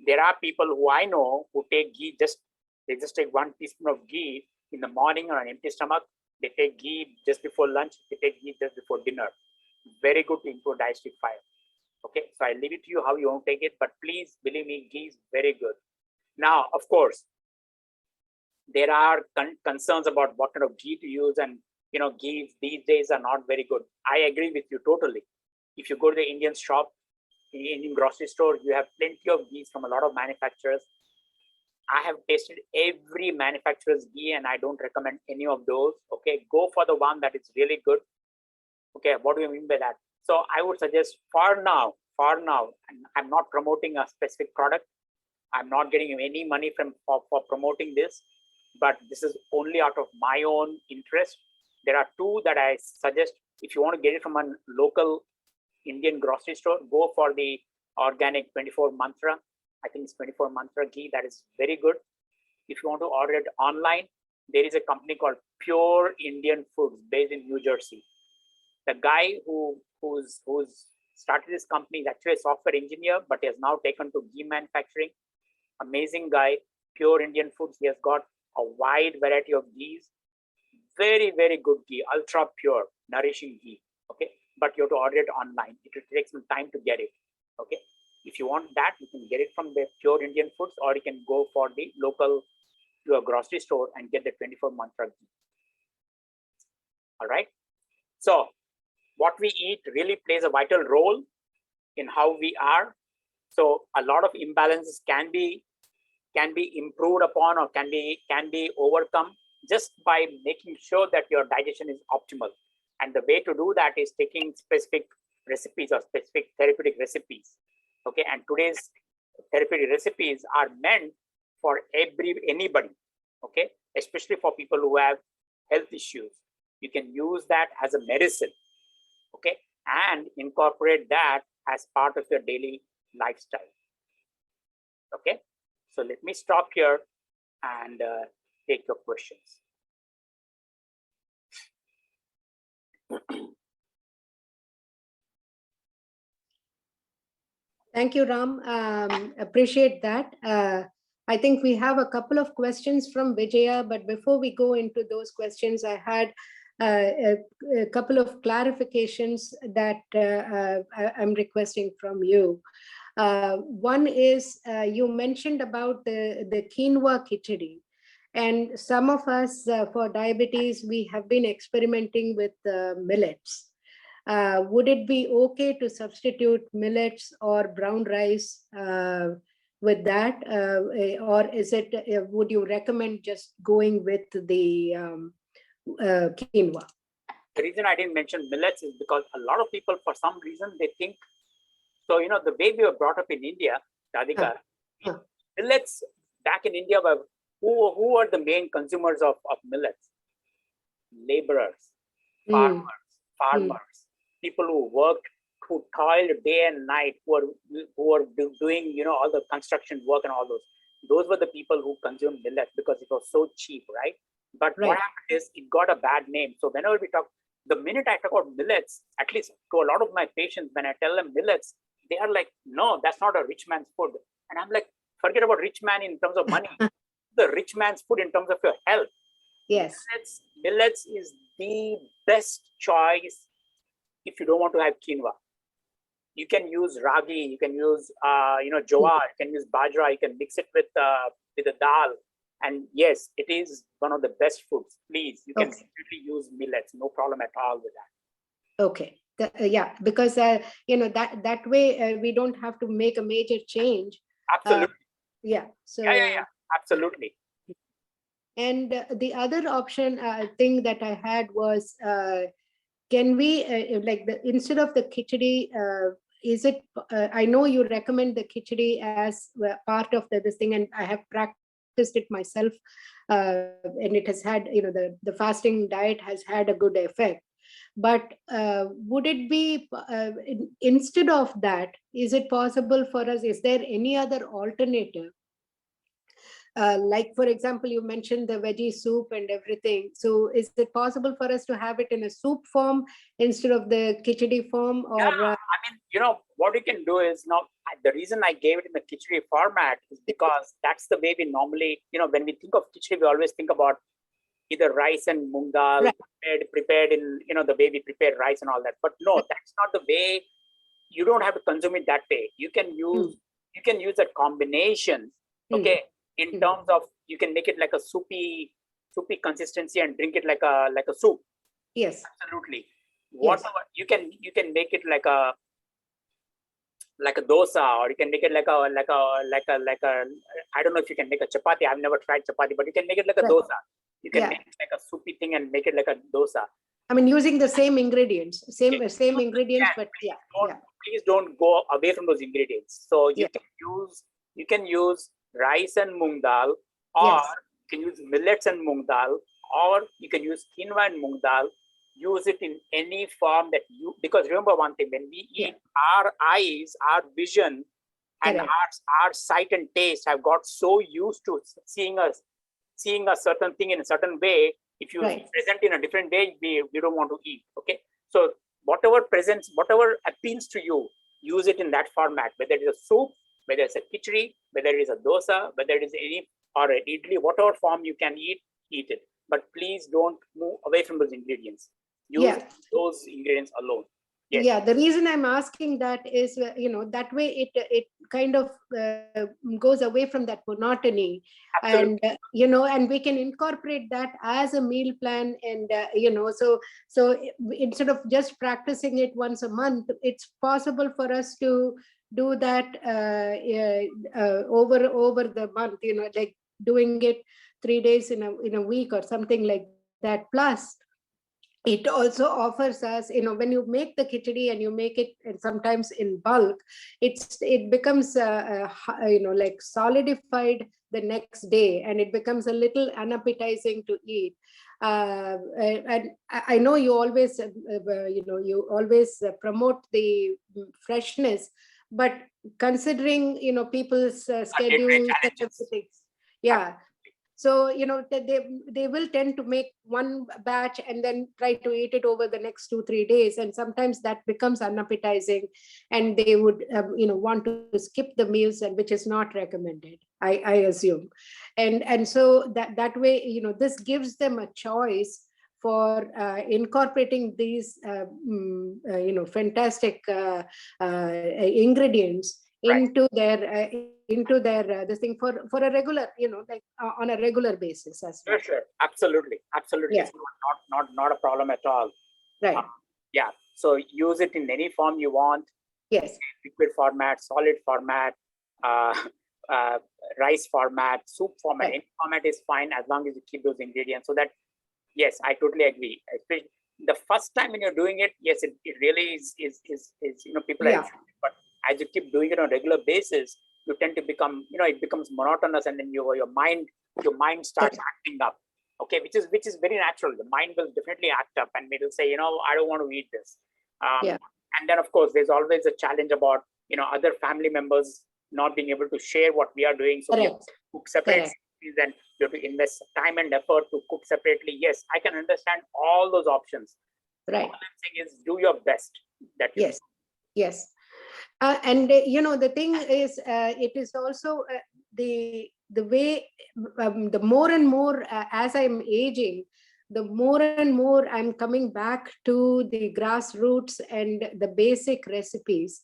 there are people who I know who take ghee, they just take 1 teaspoon of ghee in the morning on an empty stomach. They take ghee just before lunch. They take ghee just before dinner. Very good to improve digestive fire. Okay, so I leave it to you how you want to take it, but please believe me, ghee is very good. Now, of course, there are concerns about what kind of ghee to use, and ghee these days are not very good. I agree with you totally. If you go to the Indian shop, Indian grocery store, you have plenty of ghees from a lot of manufacturers. I have tasted every manufacturer's ghee and I don't recommend any of those. Okay, go for the one that is really good. Okay, what do you mean by that? So I would suggest for now, and I'm not promoting a specific product. I'm not getting any money for promoting this, but this is only out of my own interest. There are 2 that I suggest. If you want to get it from a local Indian grocery store, go for the organic 24 mantra. I think it's 24 mantra ghee. That is very good. If you want to order it online, there is a company called Pure Indian Foods based in New Jersey. The guy who's started this company is actually a software engineer, but he has now taken to ghee manufacturing. Amazing guy. Pure Indian Foods. He has got a wide variety of ghees. Very, very good ghee. Ultra pure, nourishing ghee. Okay, but you have to order it online. It will take some time to get it. Okay, if you want that, you can get it from the Pure Indian Foods, or you can go for the local grocery store and get the 24 mantra ghee. All right. So what we eat really plays a vital role in how we are. So a lot of imbalances can be improved upon, or can be overcome just by making sure that your digestion is optimal. And the way to do that is taking specific recipes or specific therapeutic recipes. Okay, and today's therapeutic recipes are meant for anybody. Okay, especially for people who have health issues. You can use that as a medicine. Okay, and incorporate that as part of your daily lifestyle. Okay, so let me stop here and take your questions. Thank you, Ram. Appreciate that. I think we have a couple of questions from Vijaya, but before we go into those questions, I had a couple of clarifications that I'm requesting from you. One is you mentioned about the quinoa khichdi, and some of us for diabetes, we have been experimenting with millets. Would it be okay to substitute millets or brown rice with that, or is it? Would you recommend just going with the quinoa? The reason I didn't mention millets is because a lot of people, for some reason, they think. So the way we were brought up in India, Radhika, millets back in India were who are the main consumers of millets? Laborers, farmers. People who worked, who toiled day and night, who are doing all the construction work and all those were the people who consumed millet because it was so cheap, right? But what happened is it got a bad name. So whenever we talk, the minute I talk about millets, at least to a lot of my patients, when I tell them millets, they are like, no, that's not a rich man's food. And I'm like, forget about rich man in terms of money. The rich man's food in terms of your health. Yes. Millets is the best choice if you don't want to have quinoa. You can use ragi, you can use jowar, you can use bajra, you can mix it with a dal. And yes, it is one of the best foods. Please, you can definitely use millets, no problem at all with that. Okay. Yeah, because that way we don't have to make a major change. Absolutely. Yeah. So yeah, absolutely. And the other option thing that I had was, can we instead of the khichdi, is it? I know you recommend the khichdi as part of this thing, and I have practiced practiced it myself, and it has had, the fasting diet has had a good effect. But would it be, instead of that, is it possible for us, is there any other alternative? Like, for example, you mentioned the veggie soup and everything. So is it possible for us to have it in a soup form instead of the khichdi form? Or I mean, what you can do is, now, the reason I gave it in the khichdi format is because that's the way we normally, when we think of khichdi, we always think about either rice and moong dal, Right. prepared in, the way we prepare rice and all that. But no, that's not the way. You don't have to consume it that way. You can use a combination, okay, in terms of, you can make it like a soupy consistency and drink it like a soup. Yes. Absolutely. Yes. Whatever, you can make it like a dosa, or you can make it like a I don't know if you can make a chapati. I've never tried chapati, but you can make it like a Right. dosa. You can Yeah. make it like a soupy thing and make it like a dosa. I mean, using the same ingredients, same ingredients, but Please don't go away from those ingredients. So Yeah. you can use rice and moong dal, or Yes. you can use millets and moong dal, or you can use quinoa and moong dal. Use it in any form that you, because remember one thing, when we eat, our eyes, our vision, and Correct. our sight and taste have got so used to seeing a certain thing in a certain way. If you Right. present in a different way, we don't want to eat. Okay, so whatever appeals to you, use it in that format. Whether it is a soup, whether it's a khichdi, whether it is a dosa, whether it is any, or an idli, whatever form you can eat it. But please don't move away from those ingredients. Use those ingredients alone. Yes. Yeah, the reason I'm asking that is, that way it kind of goes away from that monotony. Absolutely. And and we can incorporate that as a meal plan. And so instead of just practicing it once a month, it's possible for us to do that over the month, like doing it 3 days in a week or something like that. Plus, it also offers us, when you make the khichdi and you make it, and sometimes in bulk, it becomes like solidified the next day, and it becomes a little unappetizing to eat. And I know you always promote the freshness, but considering people's schedule, yeah. So they will tend to make one batch and then try to eat it over the next 2-3 days, and sometimes that becomes unappetizing, and they would want to skip the meals, and which is not recommended, I assume. And so that way, this gives them a choice for incorporating these fantastic ingredients into their this thing for a regular, like on a regular basis as well. Sure. Absolutely. Yeah. It's not a problem at all. Right. Yeah. So use it in any form you want. Yes. Liquid format, solid format, rice format, soup format. Any format is fine as long as you keep those ingredients. So that, yes, I totally agree. Especially the first time when you're doing it, yes, it really is people are, but as you keep doing it on a regular basis, you tend to become, it becomes monotonous, and then your mind starts acting up. Okay, which is very natural. The mind will definitely act up, and it will say, I don't want to eat this. And then, of course, there's always a challenge about, other family members not being able to share what we are doing. So we have to cook separate, and you have to invest time and effort to cook separately. Yes, I can understand all those options. Right. All I'm saying is do your best. Yes. And the thing is, it is also the way, the more and more as I'm aging, the more and more I'm coming back to the grassroots and the basic recipes,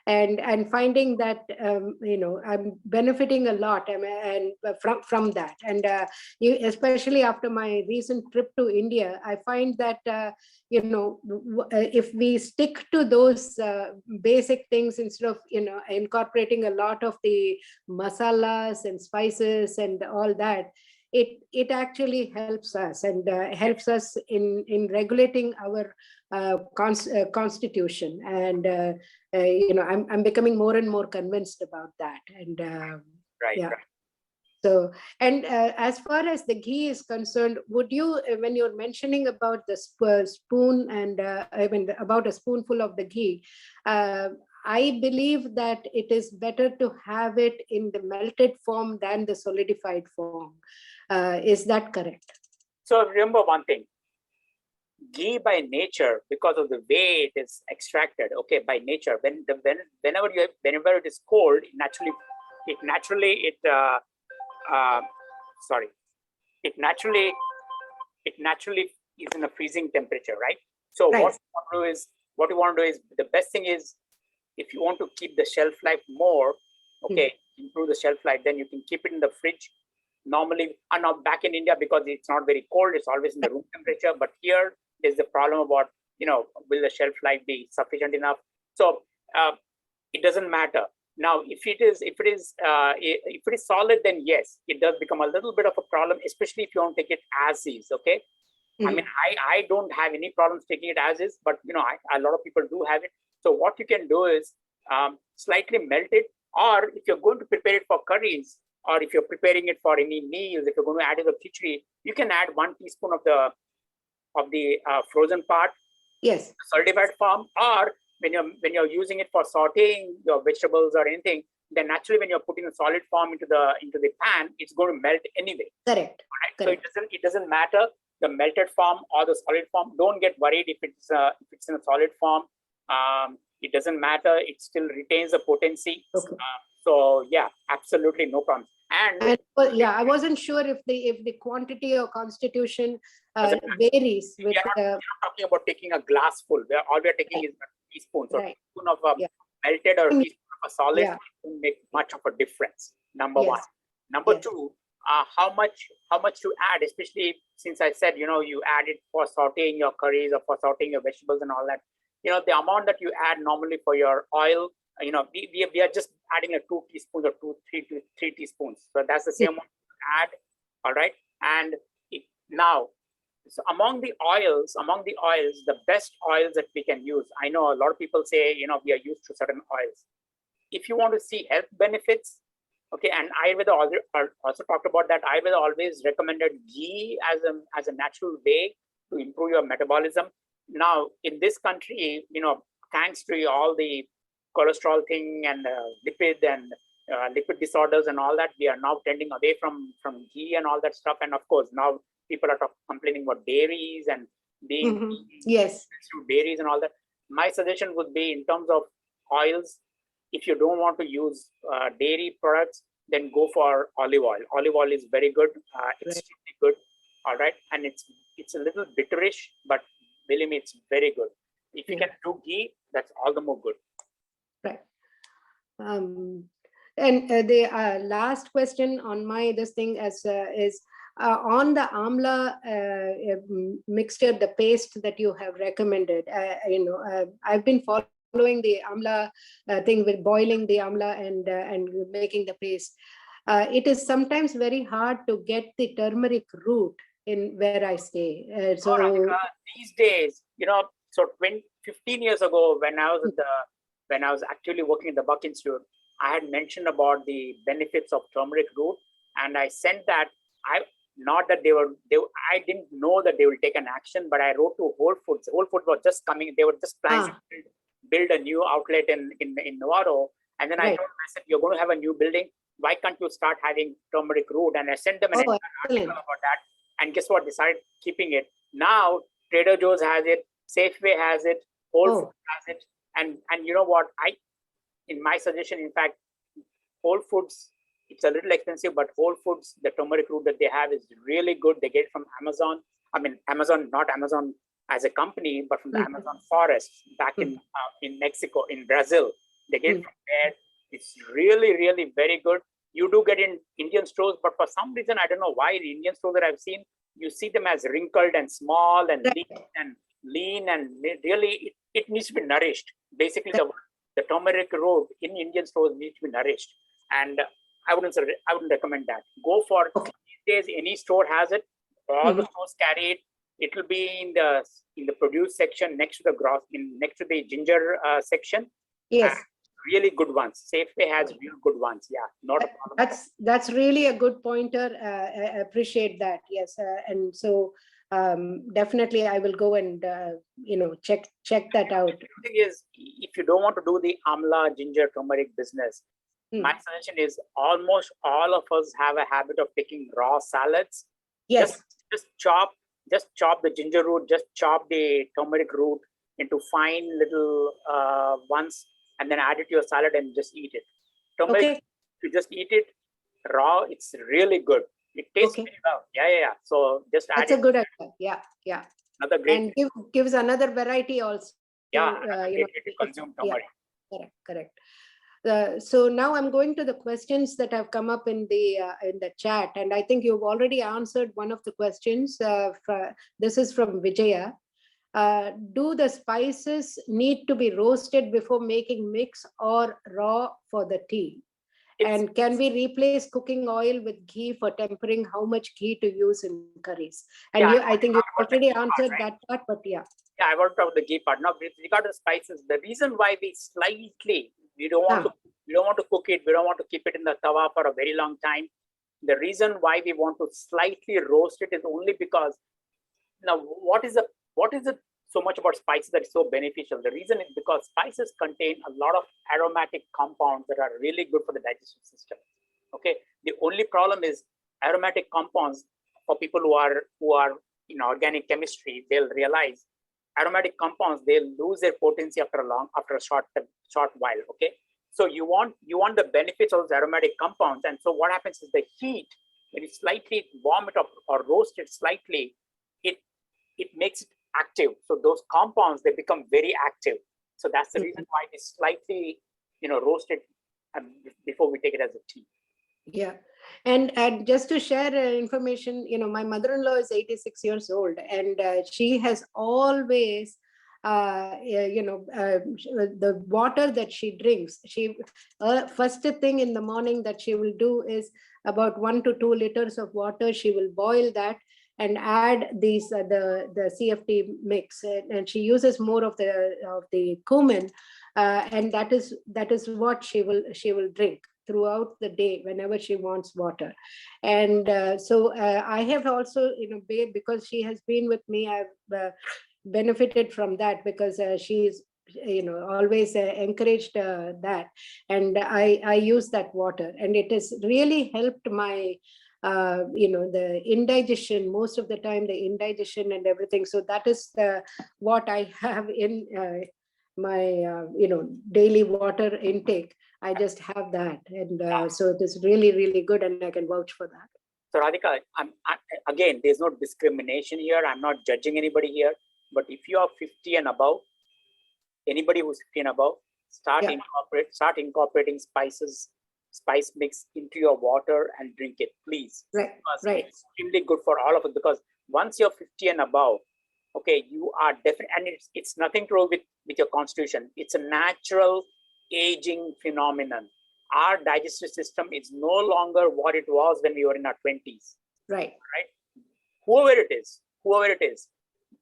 and finding that I'm benefiting a lot, and from that. And especially after my recent trip to India, I find that if we stick to those basic things, instead of incorporating a lot of the masalas and spices and all that, it actually helps us, and helps us in regulating our constitution. And I'm becoming more and more convinced about that. And right. So, and as far as the ghee is concerned, would you, when you're mentioning about the spoon and I mean, about a spoonful of the ghee, uh, I believe that it is better to have it in the melted form than the solidified form. Is that correct? So remember one thing, ghee by nature, because of the way it is extracted, okay, by nature, whenever it is cold, it naturally uh, sorry, it naturally is in a freezing temperature, right? So Right. what you want to do is the best thing is, if you want to keep the shelf life more, okay, improve the shelf life, then you can keep it in the fridge. Normally, not back in India, because it's not very cold, it's always in the room temperature. But here there's the problem about, will the shelf life be sufficient enough? So it doesn't matter. Now, if it is solid, then yes, it does become a little bit of a problem, especially if you don't take it as is. Okay. I mean, I don't have any problems taking it as is, but a lot of people do have it. So what you can do is slightly melt it, or if you're going to prepare it for curries, or if you're preparing it for any meals, if you're going to add it to khichdi, you can add 1 teaspoon of the frozen part, Yes. solidified form, or when you're using it for sautéing your vegetables or anything, then naturally when you're putting a solid form into the pan, it's going to melt anyway. Correct. Right? Correct. So it doesn't matter the melted form or the solid form. Don't get worried if it's in a solid form. It doesn't matter. It still retains the potency. Okay. So yeah, absolutely no problem. And yeah, I wasn't sure if the quantity or constitution varies with. We're not talking about taking a glass full. All we are taking is a teaspoon. So right. teaspoon of melted or a teaspoon of a solid won't make much of a difference. Number one. Number two, how much to add, especially since I said, you add it for sauteing your curries or for sauteing your vegetables and all that. The amount that you add normally for your oil, we are just adding a 2 teaspoons or 3 teaspoons. So that's the same amount to add. All right. And now, so among the oils, the best oils that we can use, I know a lot of people say, we are used to certain oils. If you want to see health benefits, okay, and Ayurveda also talked about that. Ayurveda always recommended ghee as a natural way to improve your metabolism. Now, in this country, thanks to all the cholesterol thing and lipid disorders and all that, we are now tending away from ghee and all that stuff. And of course, now people are complaining about dairies and being yes, through dairies and all that. My suggestion would be, in terms of oils, if you don't want to use dairy products, then go for olive oil. Olive oil is very good, extremely good. All right, and it's a little bitterish, but believe me, it's very good. If you can do ghee, that's all the more good. Right. And the last question on this thing is on the amla mixture, the paste that you have recommended. I've been following the amla thing with boiling the amla and making the paste. It is sometimes very hard to get the turmeric root in where I stay. So these days, so 15 years ago, when I was actually working at the Buck Institute, I had mentioned about the benefits of turmeric root, and I sent that. I didn't know that they will take an action, but I wrote to Whole Foods. Whole Foods was just coming; they were just planning to build a new outlet in Novato, and then I told them, I said, "You're going to have a new building. Why can't you start having turmeric root?" And I sent them an article about that. And guess what? Decided keeping it. Now Trader Joe's has it, Safeway has it, Whole Foods has it, and you know what? In my suggestion, in fact, Whole Foods, it's a little expensive, but Whole Foods, the turmeric root that they have is really good. They get it from Amazon. I mean, Amazon, not Amazon as a company, but from the Amazon forest back in Mexico, in Brazil. They get it from there. It's really, really very good. You do get in Indian stores, but for some reason, I don't know why, the Indian stores that I've seen, you see them as wrinkled and small and lean and really it needs to be nourished. Basically, the turmeric root in Indian stores needs to be nourished. And I wouldn't recommend that. Go for these days, any store has it. All the stores carry it. It will be in the produce section next to the ginger section. Yes. really good ones. Safeway has real good ones. Yeah, not a problem. That's really a good pointer. I appreciate that. Yes, and so definitely I will go and check that out. The thing is, if you don't want to do the amla, ginger, turmeric business, my suggestion is almost all of us have a habit of taking raw salads. Yes. Just chop the ginger root, just chop the turmeric root into fine little ones, and then add it to your salad and just eat it. Turmeric, if you just eat it raw, it's really good. It tastes very well. Yeah. So just add it. That's a good idea. Yeah. Another great. And gives another variety also. Yeah, to consume turmeric. Yeah, correct. So now I'm going to the questions that have come up in the chat, and I think you've already answered one of the questions. This is from Vijaya. Do the spices need to be roasted before making mix or raw for the tea? And can we replace cooking oil with ghee for tempering? How much ghee to use in curries? And I think you already answered that part, but yeah. Yeah, I want to talk about the ghee part. Now, with regard to the spices, the reason why we don't want to cook it, we don't want to keep it in the tawa for a very long time. The reason why we want to slightly roast it is only because, now, what is it so much about spices that is so beneficial? The reason is because spices contain a lot of aromatic compounds that are really good for the digestive system. Okay, the only problem is aromatic compounds. For people who are in organic chemistry, they'll realize aromatic compounds, they'll lose their potency after a short while. Okay, so you want the benefits of those aromatic compounds, and so what happens is the heat, when you slightly warm it up or roast it slightly, it makes it active. So those compounds, they become very active. So that's the reason why we slightly roast it before we take it as a tea. Yeah. And just to share information, my mother-in-law is 86 years old, and she has always the water that she drinks, first thing in the morning that she will do is about 1 to 2 liters of water. She will boil that and add these the CFT mix, and she uses more of the cumin, and that is what she will drink throughout the day whenever she wants water. And so I have also, because she has been with me, I've benefited from that, because she's always encouraged that, and I use that water, and it has really helped my the indigestion, most of the time the indigestion and everything. So that is what I have in my daily water intake. I just have that, and so it is really, really good, and I can vouch for that. So Radhika, again, there's no discrimination here. I'm not judging anybody here, but if you are 50 and above, anybody who's 50 and above, start incorporating spice mix into your water and drink it, please. Right. It's extremely good for all of us, because once you're 50 and above, okay, you are definitely, and it's nothing to do with your constitution. It's a natural aging phenomenon. Our digestive system is no longer what it was when we were in our 20s. Right. Whoever it is,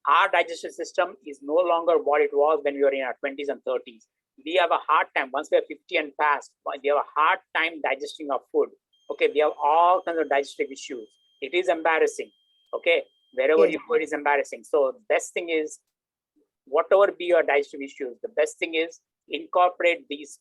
our digestive system is no longer what it was when we were in our 20s and 30s. We have a hard time, once we are 50 and past, we have a hard time digesting our food. Okay, we have all kinds of digestive issues. It is embarrassing. Okay, wherever you go, it is embarrassing. So the best thing is, whatever be your digestive issues, the best thing is incorporate these.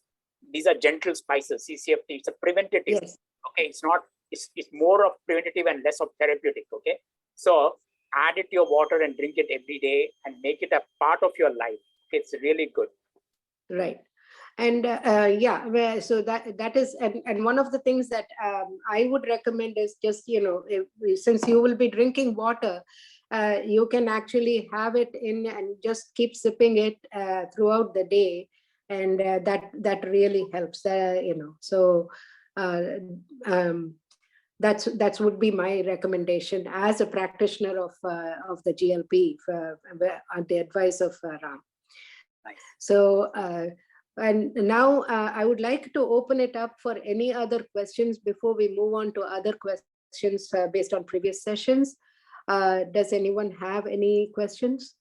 These are gentle spices, CCFT. It's a preventative. Yes. Okay, it's more of preventative and less of therapeutic. Okay, so add it to your water and drink it every day and make it a part of your life. It's really good. Right. And so that is, and one of the things that I would recommend is just, since you will be drinking water, you can actually have it in and just keep sipping it throughout the day, and that really helps. So that's would be my recommendation as a practitioner of the GLP, on the advice of Ram. Nice. So and now I would like to open it up for any other questions before we move on to other questions based on previous sessions. Does anyone have any questions?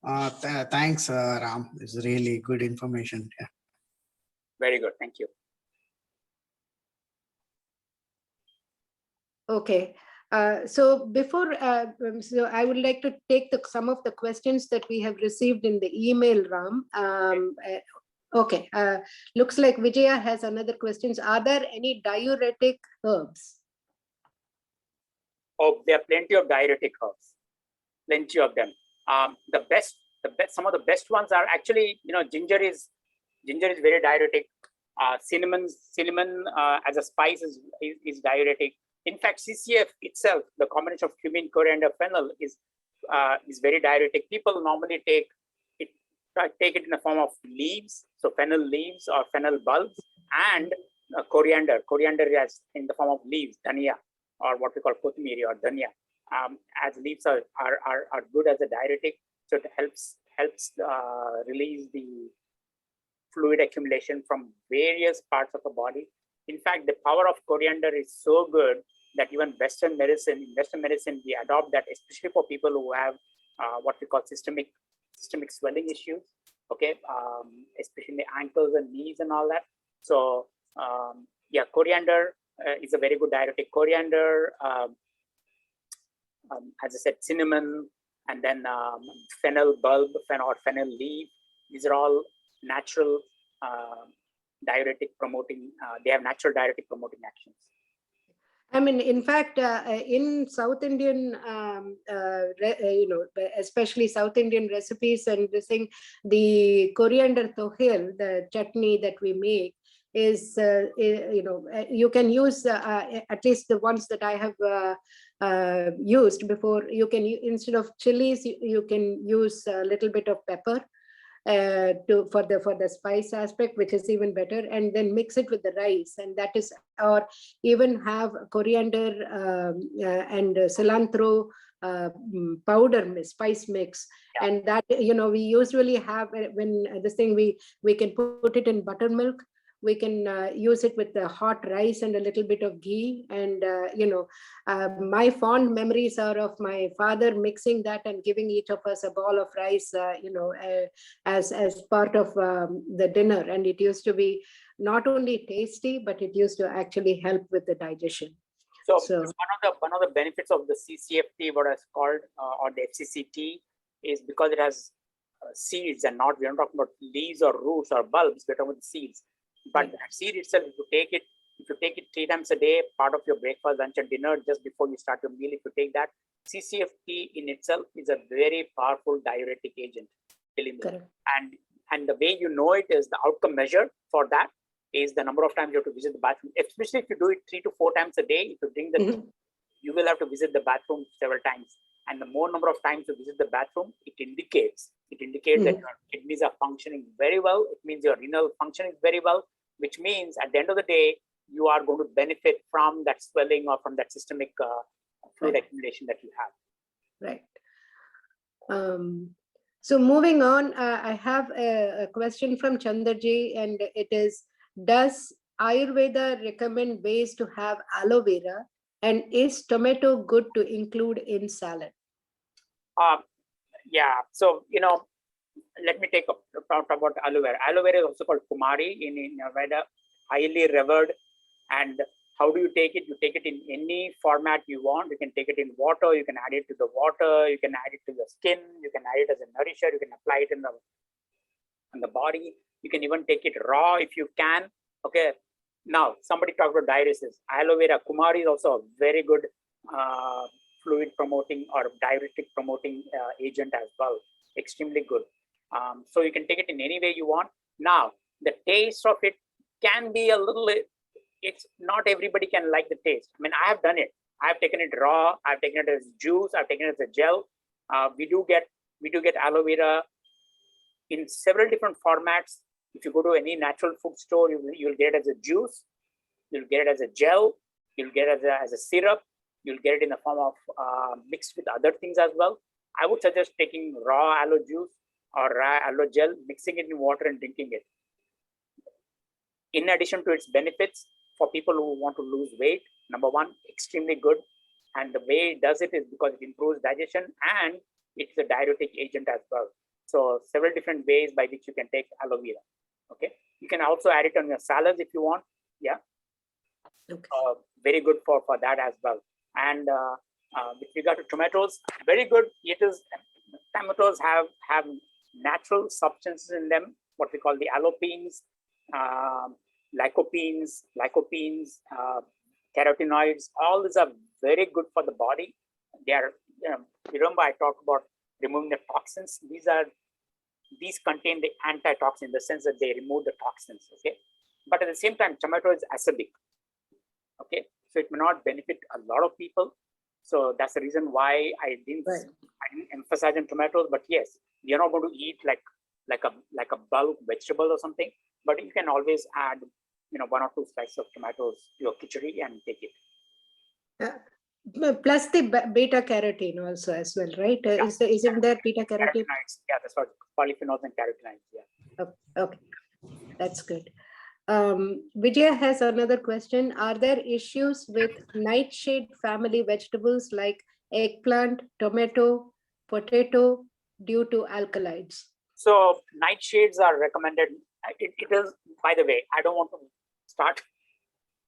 Thanks, Ram. It's really good information. Yeah. Very good. Thank you. Okay. So before, so I would like to take some of the questions that we have received in the email, Ram. Okay. Looks like Vijaya has another questions. Are there any diuretic herbs? Oh, there are plenty of diuretic herbs. Plenty of them. The best, some of the best ones are actually, ginger is very diuretic. Cinnamon as a spice is diuretic. In fact, CCF itself, the combination of cumin, coriander, fennel is very diuretic. People normally take it in the form of leaves, so fennel leaves or fennel bulbs, and coriander. Coriander is in the form of leaves, dhania, or what we call kothmiri or dhania. As leaves are good as a diuretic, so it helps release the fluid accumulation from various parts of the body. In fact, the power of coriander is so good that even in Western medicine, we adopt that, especially for people who have what we call systemic swelling issues. Okay, especially in the ankles and knees and all that. So yeah, coriander is a very good diuretic. Coriander, as I said, cinnamon, and then fennel bulb, or fennel leaf. These are all natural diuretic promoting. They have natural diuretic promoting actions. I mean, in fact, in South Indian, especially South Indian recipes and this thing, the coriander tohil, the chutney that we make, is you can use at least the ones that I have used before. You can, instead of chilies, you can use a little bit of pepper for the spice aspect, which is even better, and then mix it with the rice, and that is, or even have coriander and cilantro powder spice mix. Yeah. And that, we usually have, when this thing, we can put it in buttermilk. We can use it with the hot rice and a little bit of ghee. And, my fond memories are of my father mixing that and giving each of us a ball of rice, as part of the dinner. And it used to be not only tasty, but it used to actually help with the digestion. So one of the benefits of the CCFT, what is called, or the FCCT, is because it has seeds, and we're not talking about leaves or roots or bulbs, we're talking about seeds. But that seed itself, if you take it 3 times a day, part of your breakfast, lunch, and dinner, just before you start your meal, if you take that, CCFT in itself is a very powerful diuretic agent. And the way you know it is the outcome measure for that is the number of times you have to visit the bathroom. Especially if you do it 3 to 4 times a day, if you drink the you will have to visit the bathroom several times. And the more number of times you visit the bathroom, it indicates that your kidneys are functioning very well. It means your renal function is very well, which means at the end of the day, you are going to benefit from that swelling or from that systemic fluid accumulation that you have. Right. So moving on, I have a question from Chandraji, and it is, does Ayurveda recommend ways to have aloe vera? And is tomato good to include in salad? Yeah, so, let me talk about aloe vera. Aloe vera is also called kumari in Ayurveda, highly revered. And how do you take it? You take it in any format you want. You can take it in water. You can add it to the water. You can add it to your skin. You can add it as a nourisher. You can apply it on the body. You can even take it raw if you can. Okay. Now, somebody talked about diuresis. Aloe vera, kumari is also a very good fluid promoting or diuretic promoting agent as well. Extremely good. So you can take it in any way you want. Now, the taste of it can be a little, it's not everybody can like the taste. I mean, I have done it. I've taken it raw. I've taken it as juice. I've taken it as a gel. We do get aloe vera in several different formats. If you go to any natural food store, you'll get it as a juice. You'll get it as a gel. You'll get it as a syrup. You'll get it in the form of mixed with other things as well. I would suggest taking raw aloe juice or raw aloe gel, mixing it in water and drinking it. In addition to its benefits for people who want to lose weight, number one, extremely good. And the way it does it is because it improves digestion and it's a diuretic agent as well. So several different ways by which you can take aloe vera. Okay, you can also add it on your salads if you want. Yeah, Okay. very good for that as well. And with regard to tomatoes, very good. It is, tomatoes have natural substances in them, what we call the alopenes, lycopenes, carotenoids. All these are very good for the body. They are, remember I talked about removing the toxins. These contain the antitoxin in the sense that they remove the toxins. Okay, but at the same time, tomato is acidic. Okay, so it may not benefit a lot of people. So that's the reason why I didn't emphasize on tomatoes. But yes, you're not going to eat like a bulk vegetable or something. But you can always add, 1 or 2 slices of tomatoes to your khichdi and take it. Plus the beta carotene also as well, right? Yeah. Isn't there beta carotene? Carotenoids. Yeah, that's what polyphenols and carotenoids. Yeah. Okay, that's good. Vijay has another question. Are there issues with nightshade family vegetables like eggplant, tomato, potato due to alkaloids? So nightshades are recommended. It is, by the way, I don't want to start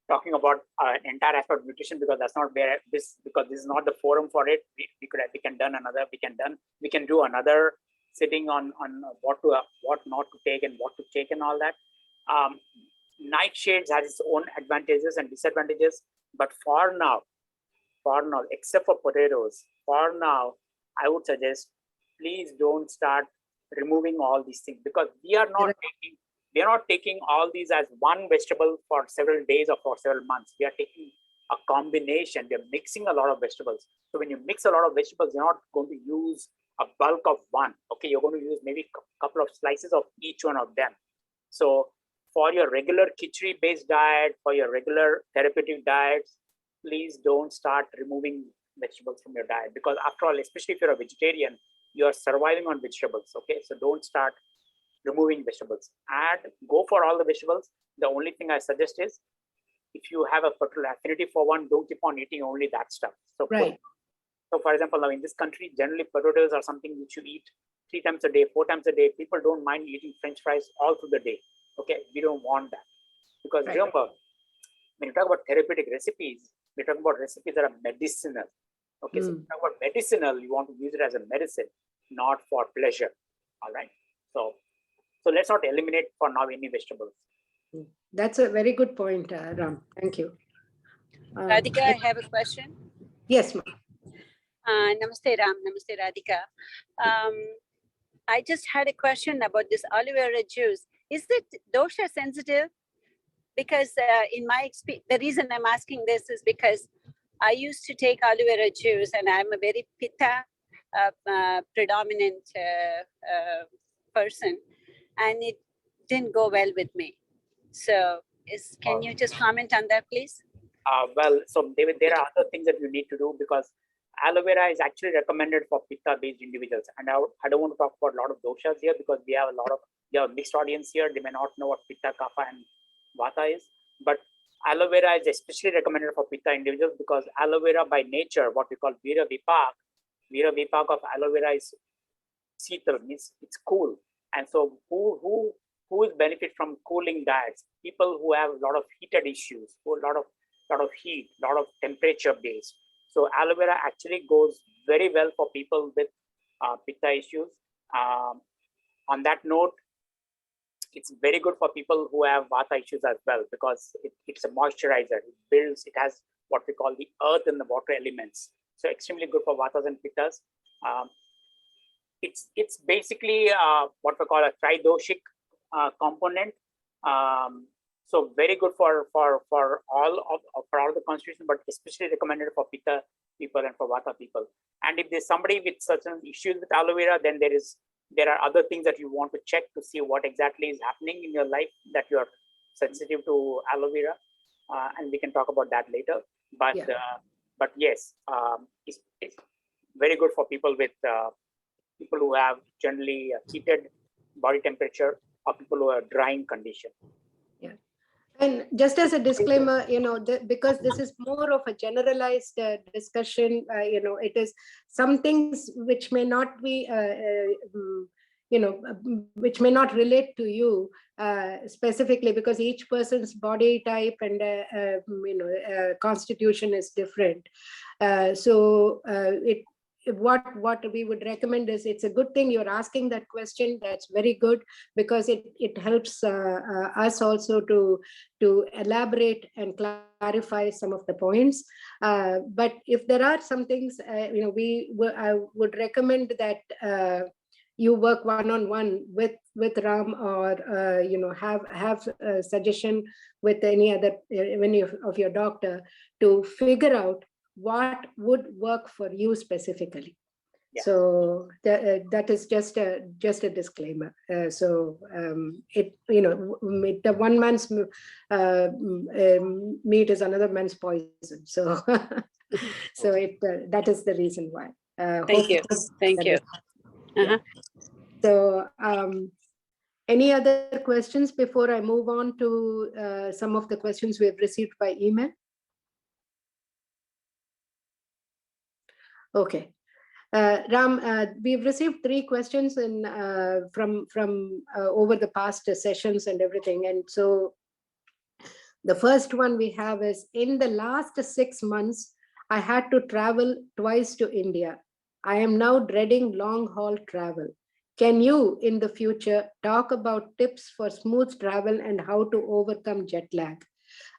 talking about an entire aspect of nutrition because that's not where this is not the forum for it. We can do another sitting on what not to take and what to take and all that. Nightshades has its own advantages and disadvantages, but for now, except for potatoes, for now, I would suggest please don't start removing all these things because we are not taking all these as one vegetable for several days or for several months. We are taking a combination. We are mixing a lot of vegetables. So when you mix a lot of vegetables, you're not going to use a bulk of one. Okay, you're going to use maybe a couple of slices of each one of them. So for your regular khichdi-based diet, for your regular therapeutic diets, please don't start removing vegetables from your diet because after all, especially if you're a vegetarian, you are surviving on vegetables. Okay, so don't start removing vegetables. Go for all the vegetables. The only thing I suggest is if you have a particular affinity for one, don't keep on eating only that stuff. So, so for example, now in this country, generally potatoes are something which you eat 3 times a day, 4 times a day. People don't mind eating French fries all through the day. Okay, we don't want that because remember, when you talk about therapeutic recipes, we talk about recipes that are medicinal. Okay, so when you talk about medicinal, you want to use it as a medicine, not for pleasure. All right. So let's not eliminate for now any vegetables. That's a very good point, Ram. Thank you. Radhika, I have a question. Yes, ma'am. Namaste, Ram. Namaste, Radhika. I just had a question about this aloe vera juice. Is it dosha sensitive? Because in my experience, the reason I'm asking this is because I used to take aloe vera juice and I'm a very pitta predominant person and it didn't go well with me. So can you just comment on that, please? Well, so David, there are other things that you need to do because aloe vera is actually recommended for pitta-based individuals. And I don't want to talk about a lot of doshas here because we have a mixed audience here. They may not know what pitta, kapha, and vata is. But aloe vera is especially recommended for pitta individuals because aloe vera by nature, what we call vira vipak of aloe vera is seetal, means it's cool. And so who is benefit from cooling diets? People who have a lot of heated issues, who a lot of heat, a lot of temperature based. So aloe vera actually goes very well for people with pitta issues. On that note, it's very good for people who have vata issues as well because it's a moisturizer. It has what we call the earth and the water elements. So extremely good for vatas and pittas. It's basically what we call a tridoshic component. So very good for all the constitution, but especially recommended for pitta people and for vata people. And if there's somebody with certain issues with aloe vera, then there are other things that you want to check to see what exactly is happening in your life that you're sensitive to aloe vera, and we can talk about that later. But yes, it's very good for people who have generally heated body temperature or people who are drying condition. Yeah. And just as a disclaimer, because this is more of a generalized discussion, it is some things which may not be, which may not relate to you specifically, because each person's body type and constitution is different. What we would recommend is, it's a good thing you're asking that question. That's very good, because it helps us also to elaborate and clarify some of the points. But if there are some things, I would recommend that you work one-on-one with Ram, or have a suggestion with any of your doctor to figure out what would work for you specifically. Yeah. So that is just a disclaimer. The one man's meat is another man's poison. So that is the reason why. Thank you. Thank you. Yeah. So any other questions before I move on to some of the questions we have received by email? Okay. Ram, we've received 3 questions from over the past sessions and everything. And so the first one we have is, in the last 6 months, I had to travel twice to India. I am now dreading long haul travel. Can you, in the future, talk about tips for smooth travel and how to overcome jet lag?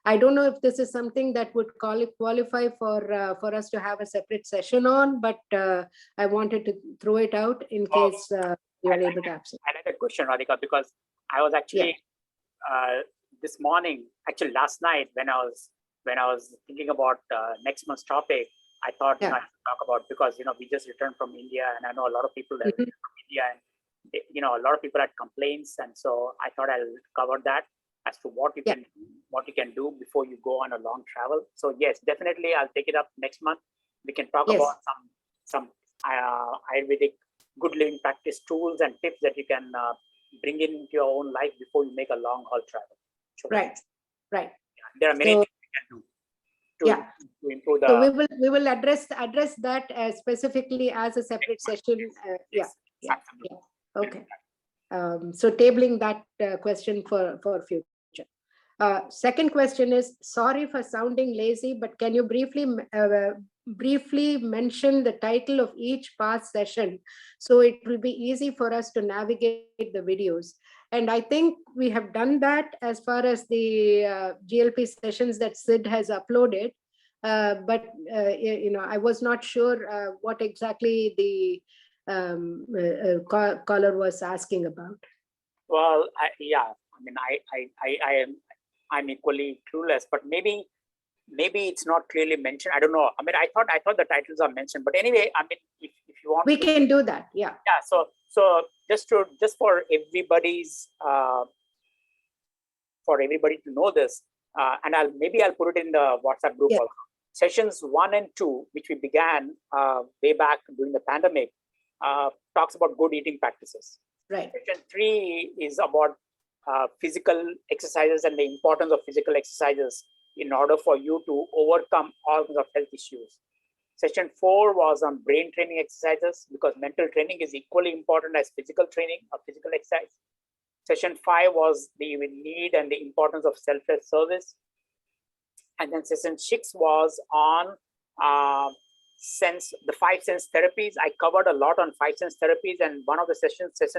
I don't know if this is something that would qualify for us to have a separate session on, but I wanted to throw it out in case you are able to answer. I like that question, Radhika, because I was actually this morning, actually last night, when I was thinking about next month's topic, I thought I should talk about, because we just returned from India, and I know a lot of people that returned from India, and a lot of people had complaints, and so I thought I'll cover that as to what you can do before you go on a long travel. So yes, definitely I'll take it up next month. We can talk about some Ayurvedic good living practice tools and tips that you can bring into your own life before you make a long haul travel. Sure. Right. Yeah, there are many things we can do to improve the. So we will address that specifically as a separate session. Okay. So tabling that question for future. Second question is, sorry for sounding lazy, but can you briefly mention the title of each past session, so it will be easy for us to navigate the videos? And I think we have done that as far as the GLP sessions that Sid has uploaded. But I was not sure what exactly the caller was asking about. Well, I'm equally clueless, but maybe it's not clearly mentioned. I don't know. I thought the titles are mentioned, but anyway, if you want, we can do that. Yeah. So just for everybody's for everybody to know this, and I'll put it in the WhatsApp group also. Sessions 1 and 2, which we began way back during the pandemic, talks about good eating practices. Right. Session 3 is about physical exercises and the importance of physical exercises in order for you to overcome all kinds of health issues. Session 4 was on brain training exercises, because mental training is equally important as physical training or physical exercise. Session 5 was the need and the importance of selfless service. And then session 6 was on the 5 sense therapies. I covered a lot on 5 sense therapies, and one of the session 6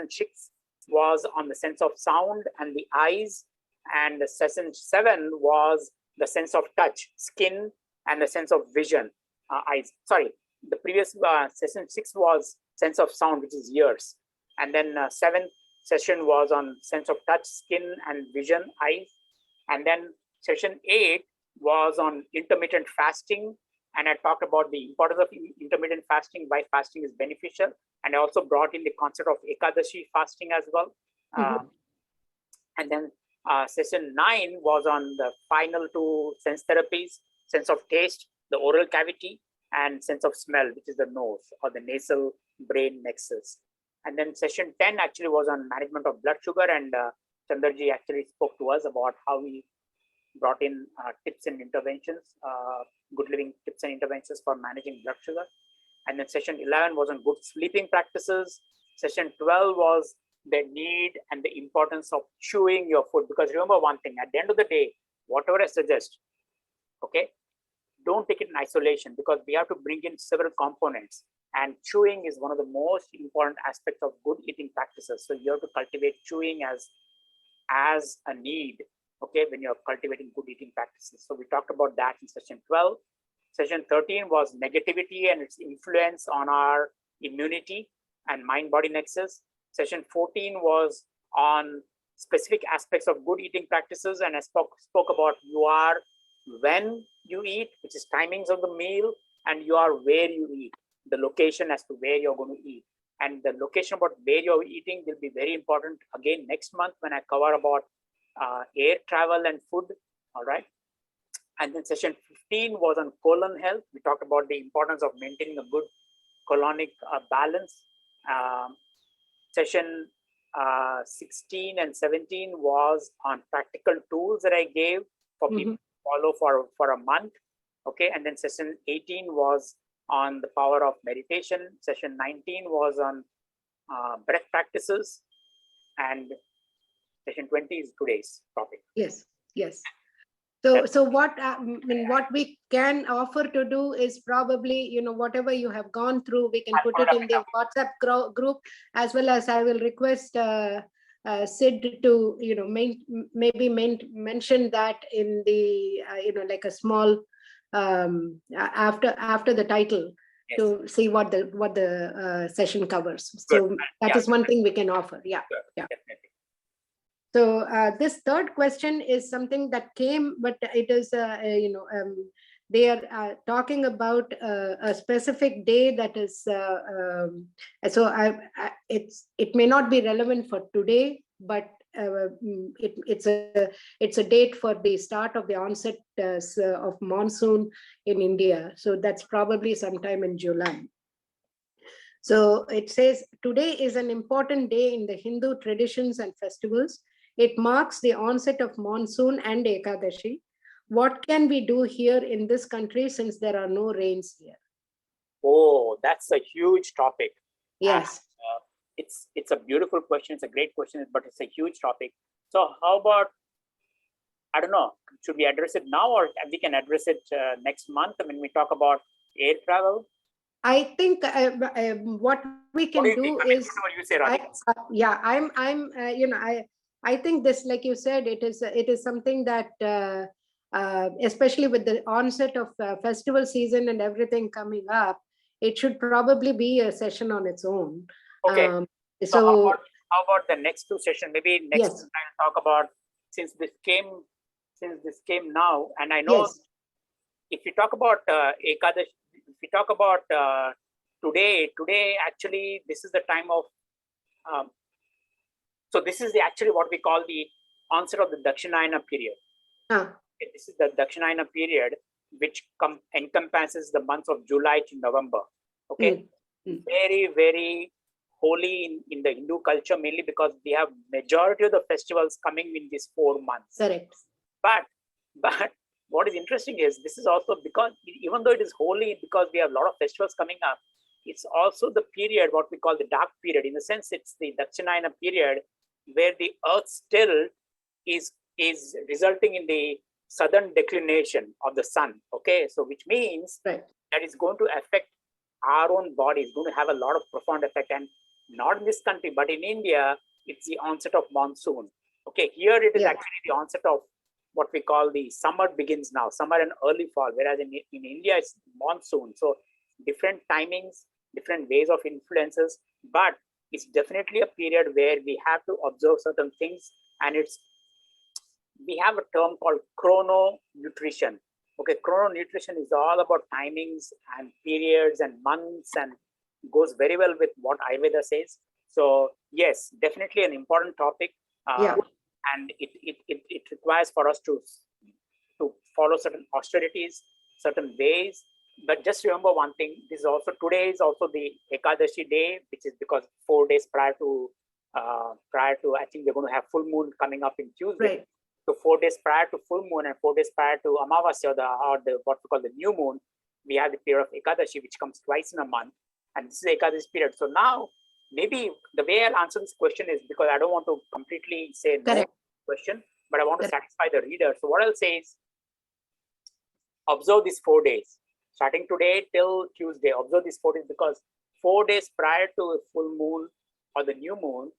was on the sense of sound and the eyes, and the session 7 was the sense of touch, skin, and the sense of vision, eyes. Sorry, the previous session 6 was sense of sound, which is ears, and then 7th session was on sense of touch, skin, and vision, eyes, and then session 8 was on intermittent fasting, and I talked about the importance of intermittent fasting, why fasting is beneficial, and I also brought in the concept of Ekadashi fasting as well. And then session 9 was on the final 2 sense therapies, sense of taste, the oral cavity, and sense of smell, which is the nose or the nasal brain nexus. And then session 10 actually was on management of blood sugar, and Chandraji actually spoke to us about how we brought in tips and interventions, good living tips and interventions for managing blood sugar. And then session 11 was on good sleeping practices. Session 12 was the need and the importance of chewing your food. Because remember one thing, at the end of the day, whatever I suggest, okay, don't take it in isolation, because we have to bring in several components. And chewing is one of the most important aspects of good eating practices. So you have to cultivate chewing as a need, okay, when you're cultivating good eating practices. So we talked about that in session 12. Session 13 was negativity and its influence on our immunity and mind-body nexus. Session 14 was on specific aspects of good eating practices, and I spoke about you are when you eat, which is timings of the meal, and you are where you eat, the location as to where you're going to eat. And the location about where you're eating will be very important again next month when I cover about air travel and food. All right. And then session 15 was on colon health. We talked about the importance of maintaining a good colonic balance. Session 16 and 17 was on practical tools that I gave for people to follow for a month. Okay. And then session 18 was on the power of meditation. Session 19 was on breath practices. And session 20 is today's topic. Yes, yes. So what what we can offer to do is probably, whatever you have gone through, we can put it in the WhatsApp group, as well as I will request Sid to, maybe mention that in the, like a small, after the title, Yes. to see what the session covers. So that is one thing we can offer. Yeah. Sure. Yeah. Definitely. So this third question is something that came, but it is, they are talking about a specific day that is, it may not be relevant for today, but it's a date for the start of the onset of monsoon in India. So that's probably sometime in July. So it says, today is an important day in the Hindu traditions and festivals. It marks the onset of monsoon and Ekadashi. What can we do here in this country since there are no rains here? Oh, that's a huge topic. Yes. It's a beautiful question. It's a great question, but it's a huge topic. So how about, I don't know, should we address it now, or we can address it next month when we talk about air travel? I think what we can do is, What you say, Radhika? I think this, like you said, it is something that, especially with the onset of festival season and everything coming up, it should probably be a session on its own. Okay. So how about the next two sessions? Maybe next time I'll talk about, since this came now, and I know if you talk about Ekadashi, if we talk about today actually this is the time of so this is actually what we call the onset of the Dakshinayana period. This is the Dakshinayana period, which encompasses the months of July to November. Okay. Very, very holy in the Hindu culture, mainly because we have majority of the festivals coming in these 4 months. Correct. But what is interesting is this is also because even though it is holy, because we have a lot of festivals coming up, it's also the period what we call the dark period. In the sense, it's the Dakshinayana period where the earth's tilt is resulting in the southern declination of the sun. Okay, so which means that it's going to affect our own body. It's going to have a lot of profound effect, and not in this country, but in India, it's the onset of monsoon. Okay, here it is actually the onset of what we call the summer begins now, summer and early fall, whereas in India, it's monsoon. So different timings, different ways of influences, but it's definitely a period where we have to observe certain things, and we have a term called chrononutrition. Okay, chrononutrition is all about timings and periods and months, and goes very well with what Ayurveda says. So yes, definitely an important topic. And it requires for us to follow certain austerities, certain ways. But just remember one thing: today is also the Ekadashi day, which is because 4 days prior to I think we're going to have full moon coming up in Tuesday. So 4 days prior to full moon and 4 days prior to Amavasya, or the what we call the new moon, we have the period of Ekadashi, which comes twice in a month, and this is the Ekadashi period. So now maybe the way I'll answer this question is because I don't want to completely say no Correct. question, but I want to Correct. satisfy the reader. So what I'll say is, observe these 4 days, starting today till Tuesday. Observe these 4 days, because 4 days prior to a full moon or the new moon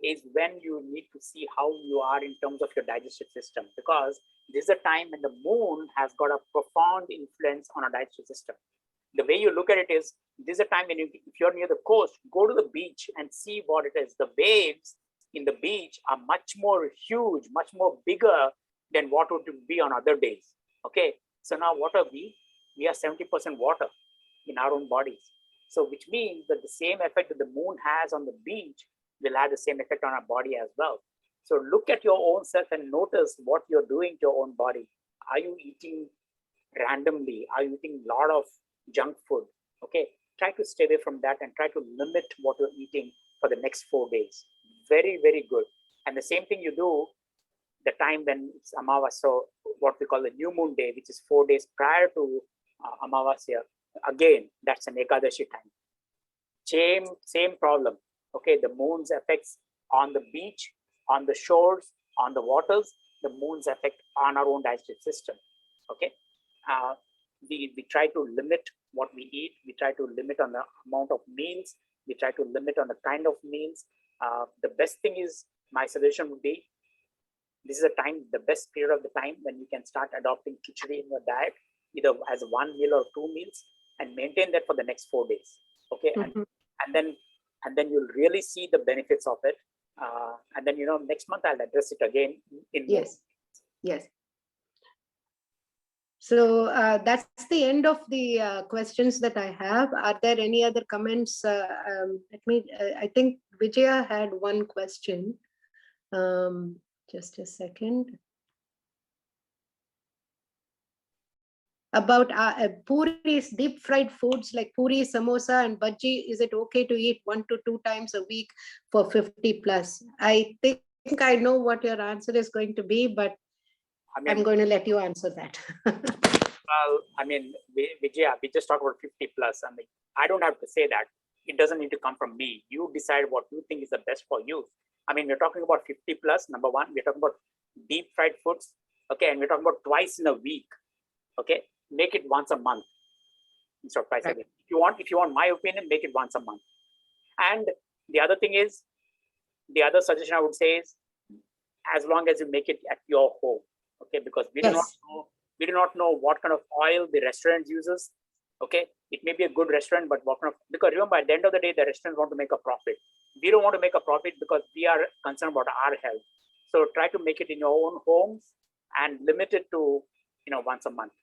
is when you need to see how you are in terms of your digestive system, because this is a time when the moon has got a profound influence on our digestive system. The way you look at it is, this is a time when if you're near the coast, go to the beach and see what it is. The waves in the beach are much more huge, much more bigger than what would be on other days. Okay, so now what are we? We are 70% water in our own bodies. So which means that the same effect that the moon has on the beach will have the same effect on our body as well. So look at your own self and notice what you're doing to your own body. Are you eating randomly? Are you eating a lot of junk food? Okay, try to stay away from that and try to limit what you're eating for the next 4 days. Very, very good. And the same thing you do the time when it's Amavasya, so what we call the new moon day, which is 4 days prior to Amavasya. Again, that's an Ekadashi time. Same problem. Okay, the moon's effects on the beach, on the shores, on the waters, the moon's effect on our own digestive system. Okay, we try to limit what we eat. We try to limit on the amount of meals. We try to limit on the kind of meals. The best thing is, my suggestion would be, this is a time, the best period of the time when you can start adopting khichdi in your diet, either as 1 meal or 2 meals, and maintain that for the next 4 days. Okay, and then you'll really see the benefits of it. And then next month I'll address it again in Yes. So that's the end of the questions that I have. Are there any other comments? I think Vijaya had one question. Just a second. About puris, deep fried foods like puri, samosa, and bhaji. Is it okay to eat 1 to 2 times a week for 50 plus? I think I know what your answer is going to be, but I'm going to let you answer that. Well, Vijaya, we just talked about 50 plus. I don't have to say that. It doesn't need to come from me. You decide what you think is the best for you. We're talking about 50 plus, number one. We're talking about deep fried foods. Okay, and we're talking about twice in a week. Okay, make it once a month instead of twice a week. If you want my opinion, make it once a month. And the other thing is, the other suggestion I would say is, as long as you make it at your home. Okay, because we do not know what kind of oil the restaurant uses. Okay, it may be a good restaurant, but what kind of, because remember, at the end of the day, the restaurants want to make a profit. We don't want to make a profit because we are concerned about our health. So try to make it in your own homes and limit it to once a month.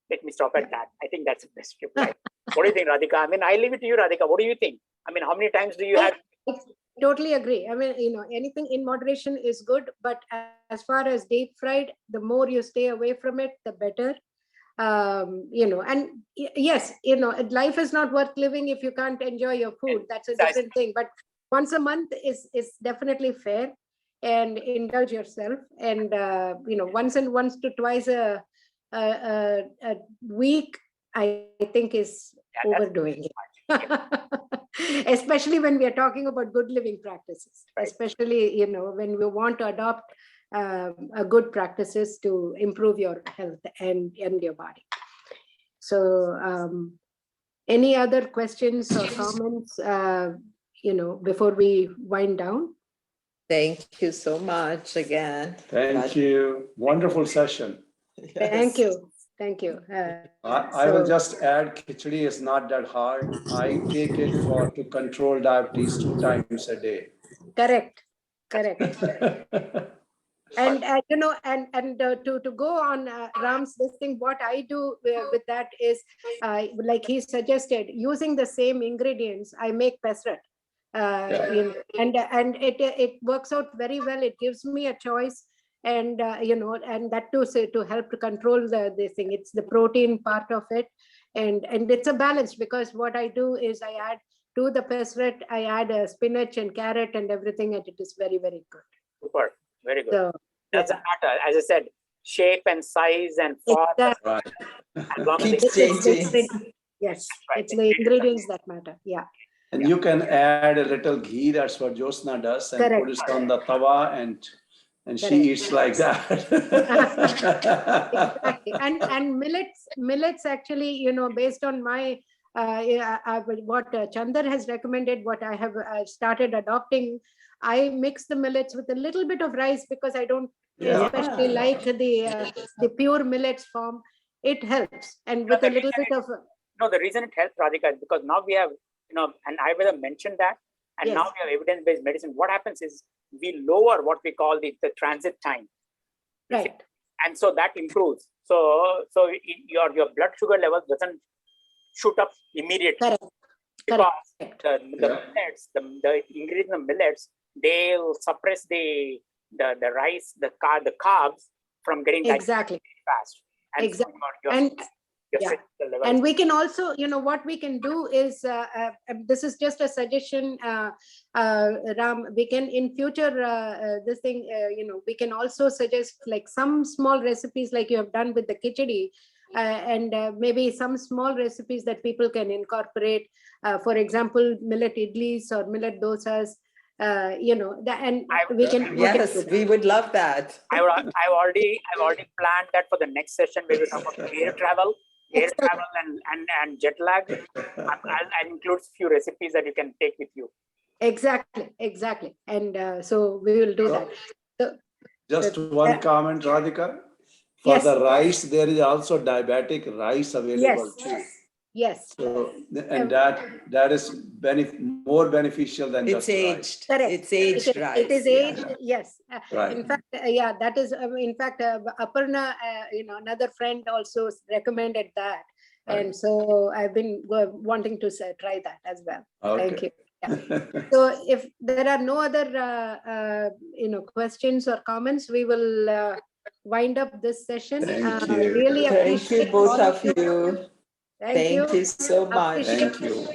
Let me stop at that. I think that's the best reply. What do you think, Radhika? I leave it to you, Radhika. What do you think? How many times do you have? I totally agree. Anything in moderation is good, but as far as deep fried, the more you stay away from it, the better. And yes, life is not worth living if you can't enjoy your food. That's a different thing. But once a month is definitely fair, and indulge yourself. And once to twice a week, I think is overdoing it. Especially when we are talking about good living practices, especially when we want to adopt a good practices to improve your health and your body. So any other questions or comments before we wind down? Thank you so much again. Thank you. Wonderful session. Thank you. I will just add, khichdi is not that hard. I take it to control diabetes 2 times a day. Correct. And to go on Ram's this thing, what I do with that is, like he suggested, using the same ingredients, I make pesrat. And it works out very well. It gives me a choice, and and that too, to help to control this thing. It's the protein part of it, and it's a balance, because what I do is I add to the pesrat, I add spinach and carrot and everything, and it is very, very good. Super, very good. So, doesn't matter, as I said, shape and size and form. Exactly. As long as Keep changing. Yes, it's the ingredients that matter. Yeah. And you can add a little ghee, that's what Josna does, and put it on the tawa, and she eats like that. Exactly. And millets actually, you know, based on my what Chandar has recommended, what I have started adopting, I mix the millets with a little bit of rice because I don't especially like the pure millets form. It helps, and with a little bit of. No, the reason it helps, Radhika, is because now we have, you know, and ayurveda mentioned that, and now we have evidence-based medicine. What happens is we lower what we call the transit time. Right. And so that improves. So your blood sugar level doesn't shoot up immediately. Correct. Because the millets, the ingredients of millets, they'll suppress the rice, the carbs from getting exactly fast. And exactly. And we can also, you know, what we can do is, this is just a suggestion, Ram, we can in future, this thing, you know, we can also suggest like some small recipes like you have done with the khichdi, and maybe some small recipes that people can incorporate, for example, millet idlis or millet dosas, you know, we would love that. I've already planned that for the next session where we talk about air travel and jet lag. I'll include a few recipes that you can take with you. Exactly. And so we will do that. So, just one comment, Radhika. For the rice, there is also diabetic rice available too. Yes. So, and that is more beneficial than just rice. Correct. It's aged rice. It is aged, yes. Right. In fact, that is, in fact, Aparna, you know, another friend also recommended that. Right. And so I've been wanting to try that as well. Okay. Thank you. Yeah. So if there are no other, you know, questions or comments, we will wind up this session. Thank you. Really appreciate Thank you, both of you. Thank you so much. Thank you.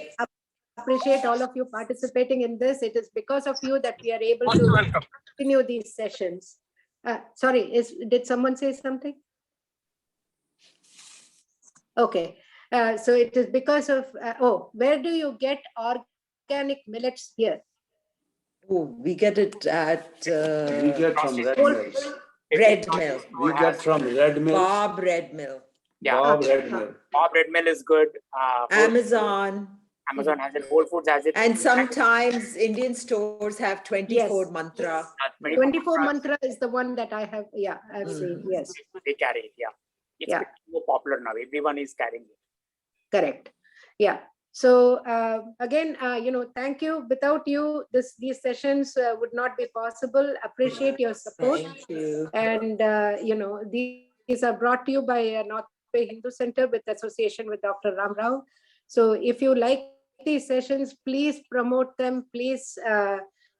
Appreciate all of you participating in this. It is because of you that we are able to continue these sessions. Sorry, did someone say something? Okay. So it is because of, where do you get organic millets here? Oh, we get it at... we get from Red Mills. Red Mill. We get from Red Mill. Bob Red Mill. Yeah. Bob Red Mill. Bob Red Mill is good. Amazon has it. Whole Foods has it. And sometimes Indian stores have 24 mantra. 24 mantra is the one that I have. Yeah, I've seen. Yes. They carry it. Yeah. It's more popular now. Everyone is carrying it. Correct. Yeah. So again, you know, thank you. Without you, these sessions would not be possible. Appreciate your support. Thank you. And you know, these are brought to you by North Bay Hindu Center with association with Dr. Ram Rao. So if you like these sessions, please promote them. Please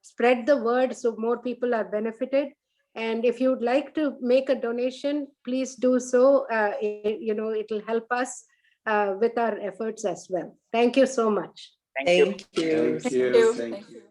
spread the word so more people are benefited. And if you'd like to make a donation, please do so. You know, it will help us with our efforts as well. Thank you so much. Thank you. Thank you. Thank you.